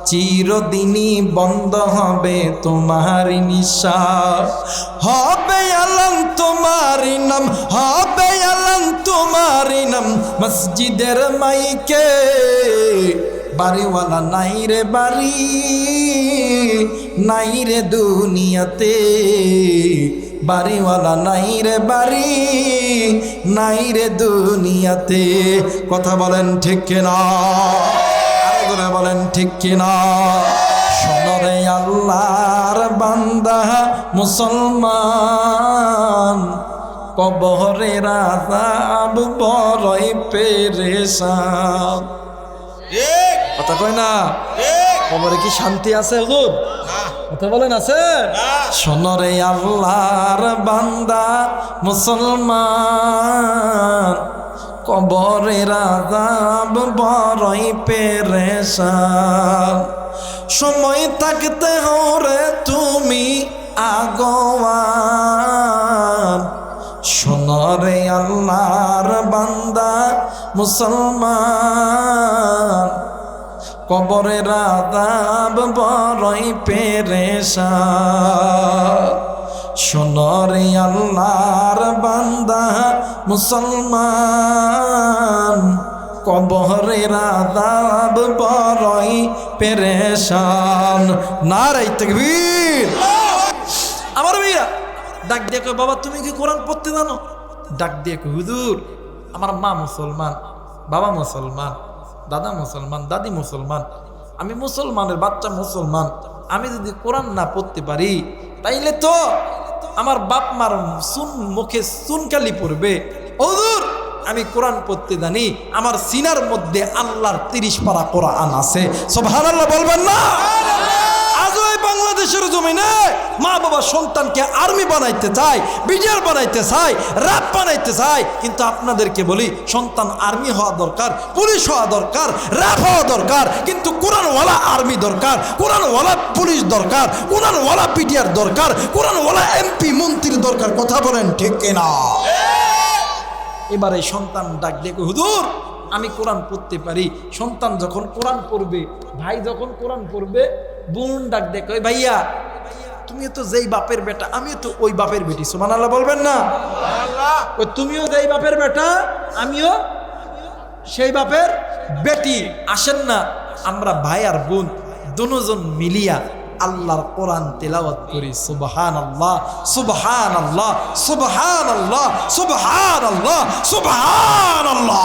চিরদিনই বন্ধ হবে তোমার নিঃশ্বাস। হবে আলাম তোমারই নাম, হবে আলাম তোমারই নাম মসজিদের মাইকে। বাড়িওয়ালা নাই রে বাড়ি, নাই রে দুনিয়াতে, বাড়িওয়ালা নাই রে বাড়ি, নাই রে দুনিয়াতে। কথা বলেন ঠিক কিনা? আরে বলেন ঠিক কিনা? শোনরে আল্লাহর বান্দা মুসলমান, কবরের আযাব বড়ই পেরেশান। কথা কয় না? কবরে কি শান্তি আছে হুজুর? কথা বলেন আছে? শোনরে আল্লাহর বান্দা মুসলমান, কবরের আযাব বড়ই পেরেশান। সময় থাকতে হরে তুমি আগোয়ান, শোনরে আল্লাহর বান্দা মুসলমান, কবরের আযাব বড়ই পেরেশান। শোনরে আল্লাহর বান্দা মুসলমান, কবরের আযাব বড়ই পেরেশান। নারে তাকবীর। আমার ভাইয়া ডাক দিয়ে কয়, বাবা তুমি কি কোরআন পড়তে জানো? ডাক দিয়ে কয়, হুজুর আমার মা মুসলমান, বাবা মুসলমান, দাদা মুসলমান, দাদি মুসলমান, আমি মুসলমানের বাচ্চা মুসলমান, আমি যদি কোরআন না পড়তে পারি তাইলে তো আমার বাপ মার মুখে চুনকালি পড়বে। হুজুর আমি কোরআন পড়তে জানি, আমার সিনার মধ্যে আল্লাহর 30 পারা কোরআন আছে। সুবহানাল্লাহ বলবেন না? আজও এই বাংলাদেশের জমিনে মা বাবা সন্তানকে আর্মি বানাইতে চায়, বিডিআর বানাইতে চায়, র্যাব বানাইতে চায়, কিন্তু আপনাদেরকে বলি সন্তান আর্মি হওয়া দরকার, পুলিশ হওয়া দরকার, র্যাব হওয়া দরকার, কিন্তু কোরআনওয়ালা আর্মি দরকার, কোরআনওয়ালা পুলিশ দরকার, কোরআনওয়ালা বিডিআর দরকার, কোরআনওয়ালা এমপি মন্ত্রীর দরকার। কথা বলেন ঠিক কিনা? এবারে সন্তান ডাক দিয়ে কয়, হুজুর আমি কোরআন পড়তে পারি। সন্তান যখন কোরআন পড়বে, ভাই যখন কোরআন পড়বে, বোন ডাক দিয়ে কয়, ভাইয়া তুমিও তো যেই বাপের বেটা, আমিও তো ওই বাপের বেটি। সুবহানাল্লাহ বলবেন না? তুমিও যেই বাপের বেটা, আমিও সেই বাপের বেটি। আসেন না আমরা ভাই আর বোন দুজন মিলিয়া আল্লাহর কোরআন তেলাওয়াত করি। সুবহানাল্লাহ, সুবহানাল্লাহ, সুবহানাল্লাহ, সুবহানাল্লাহ, সুবহানাল্লাহ।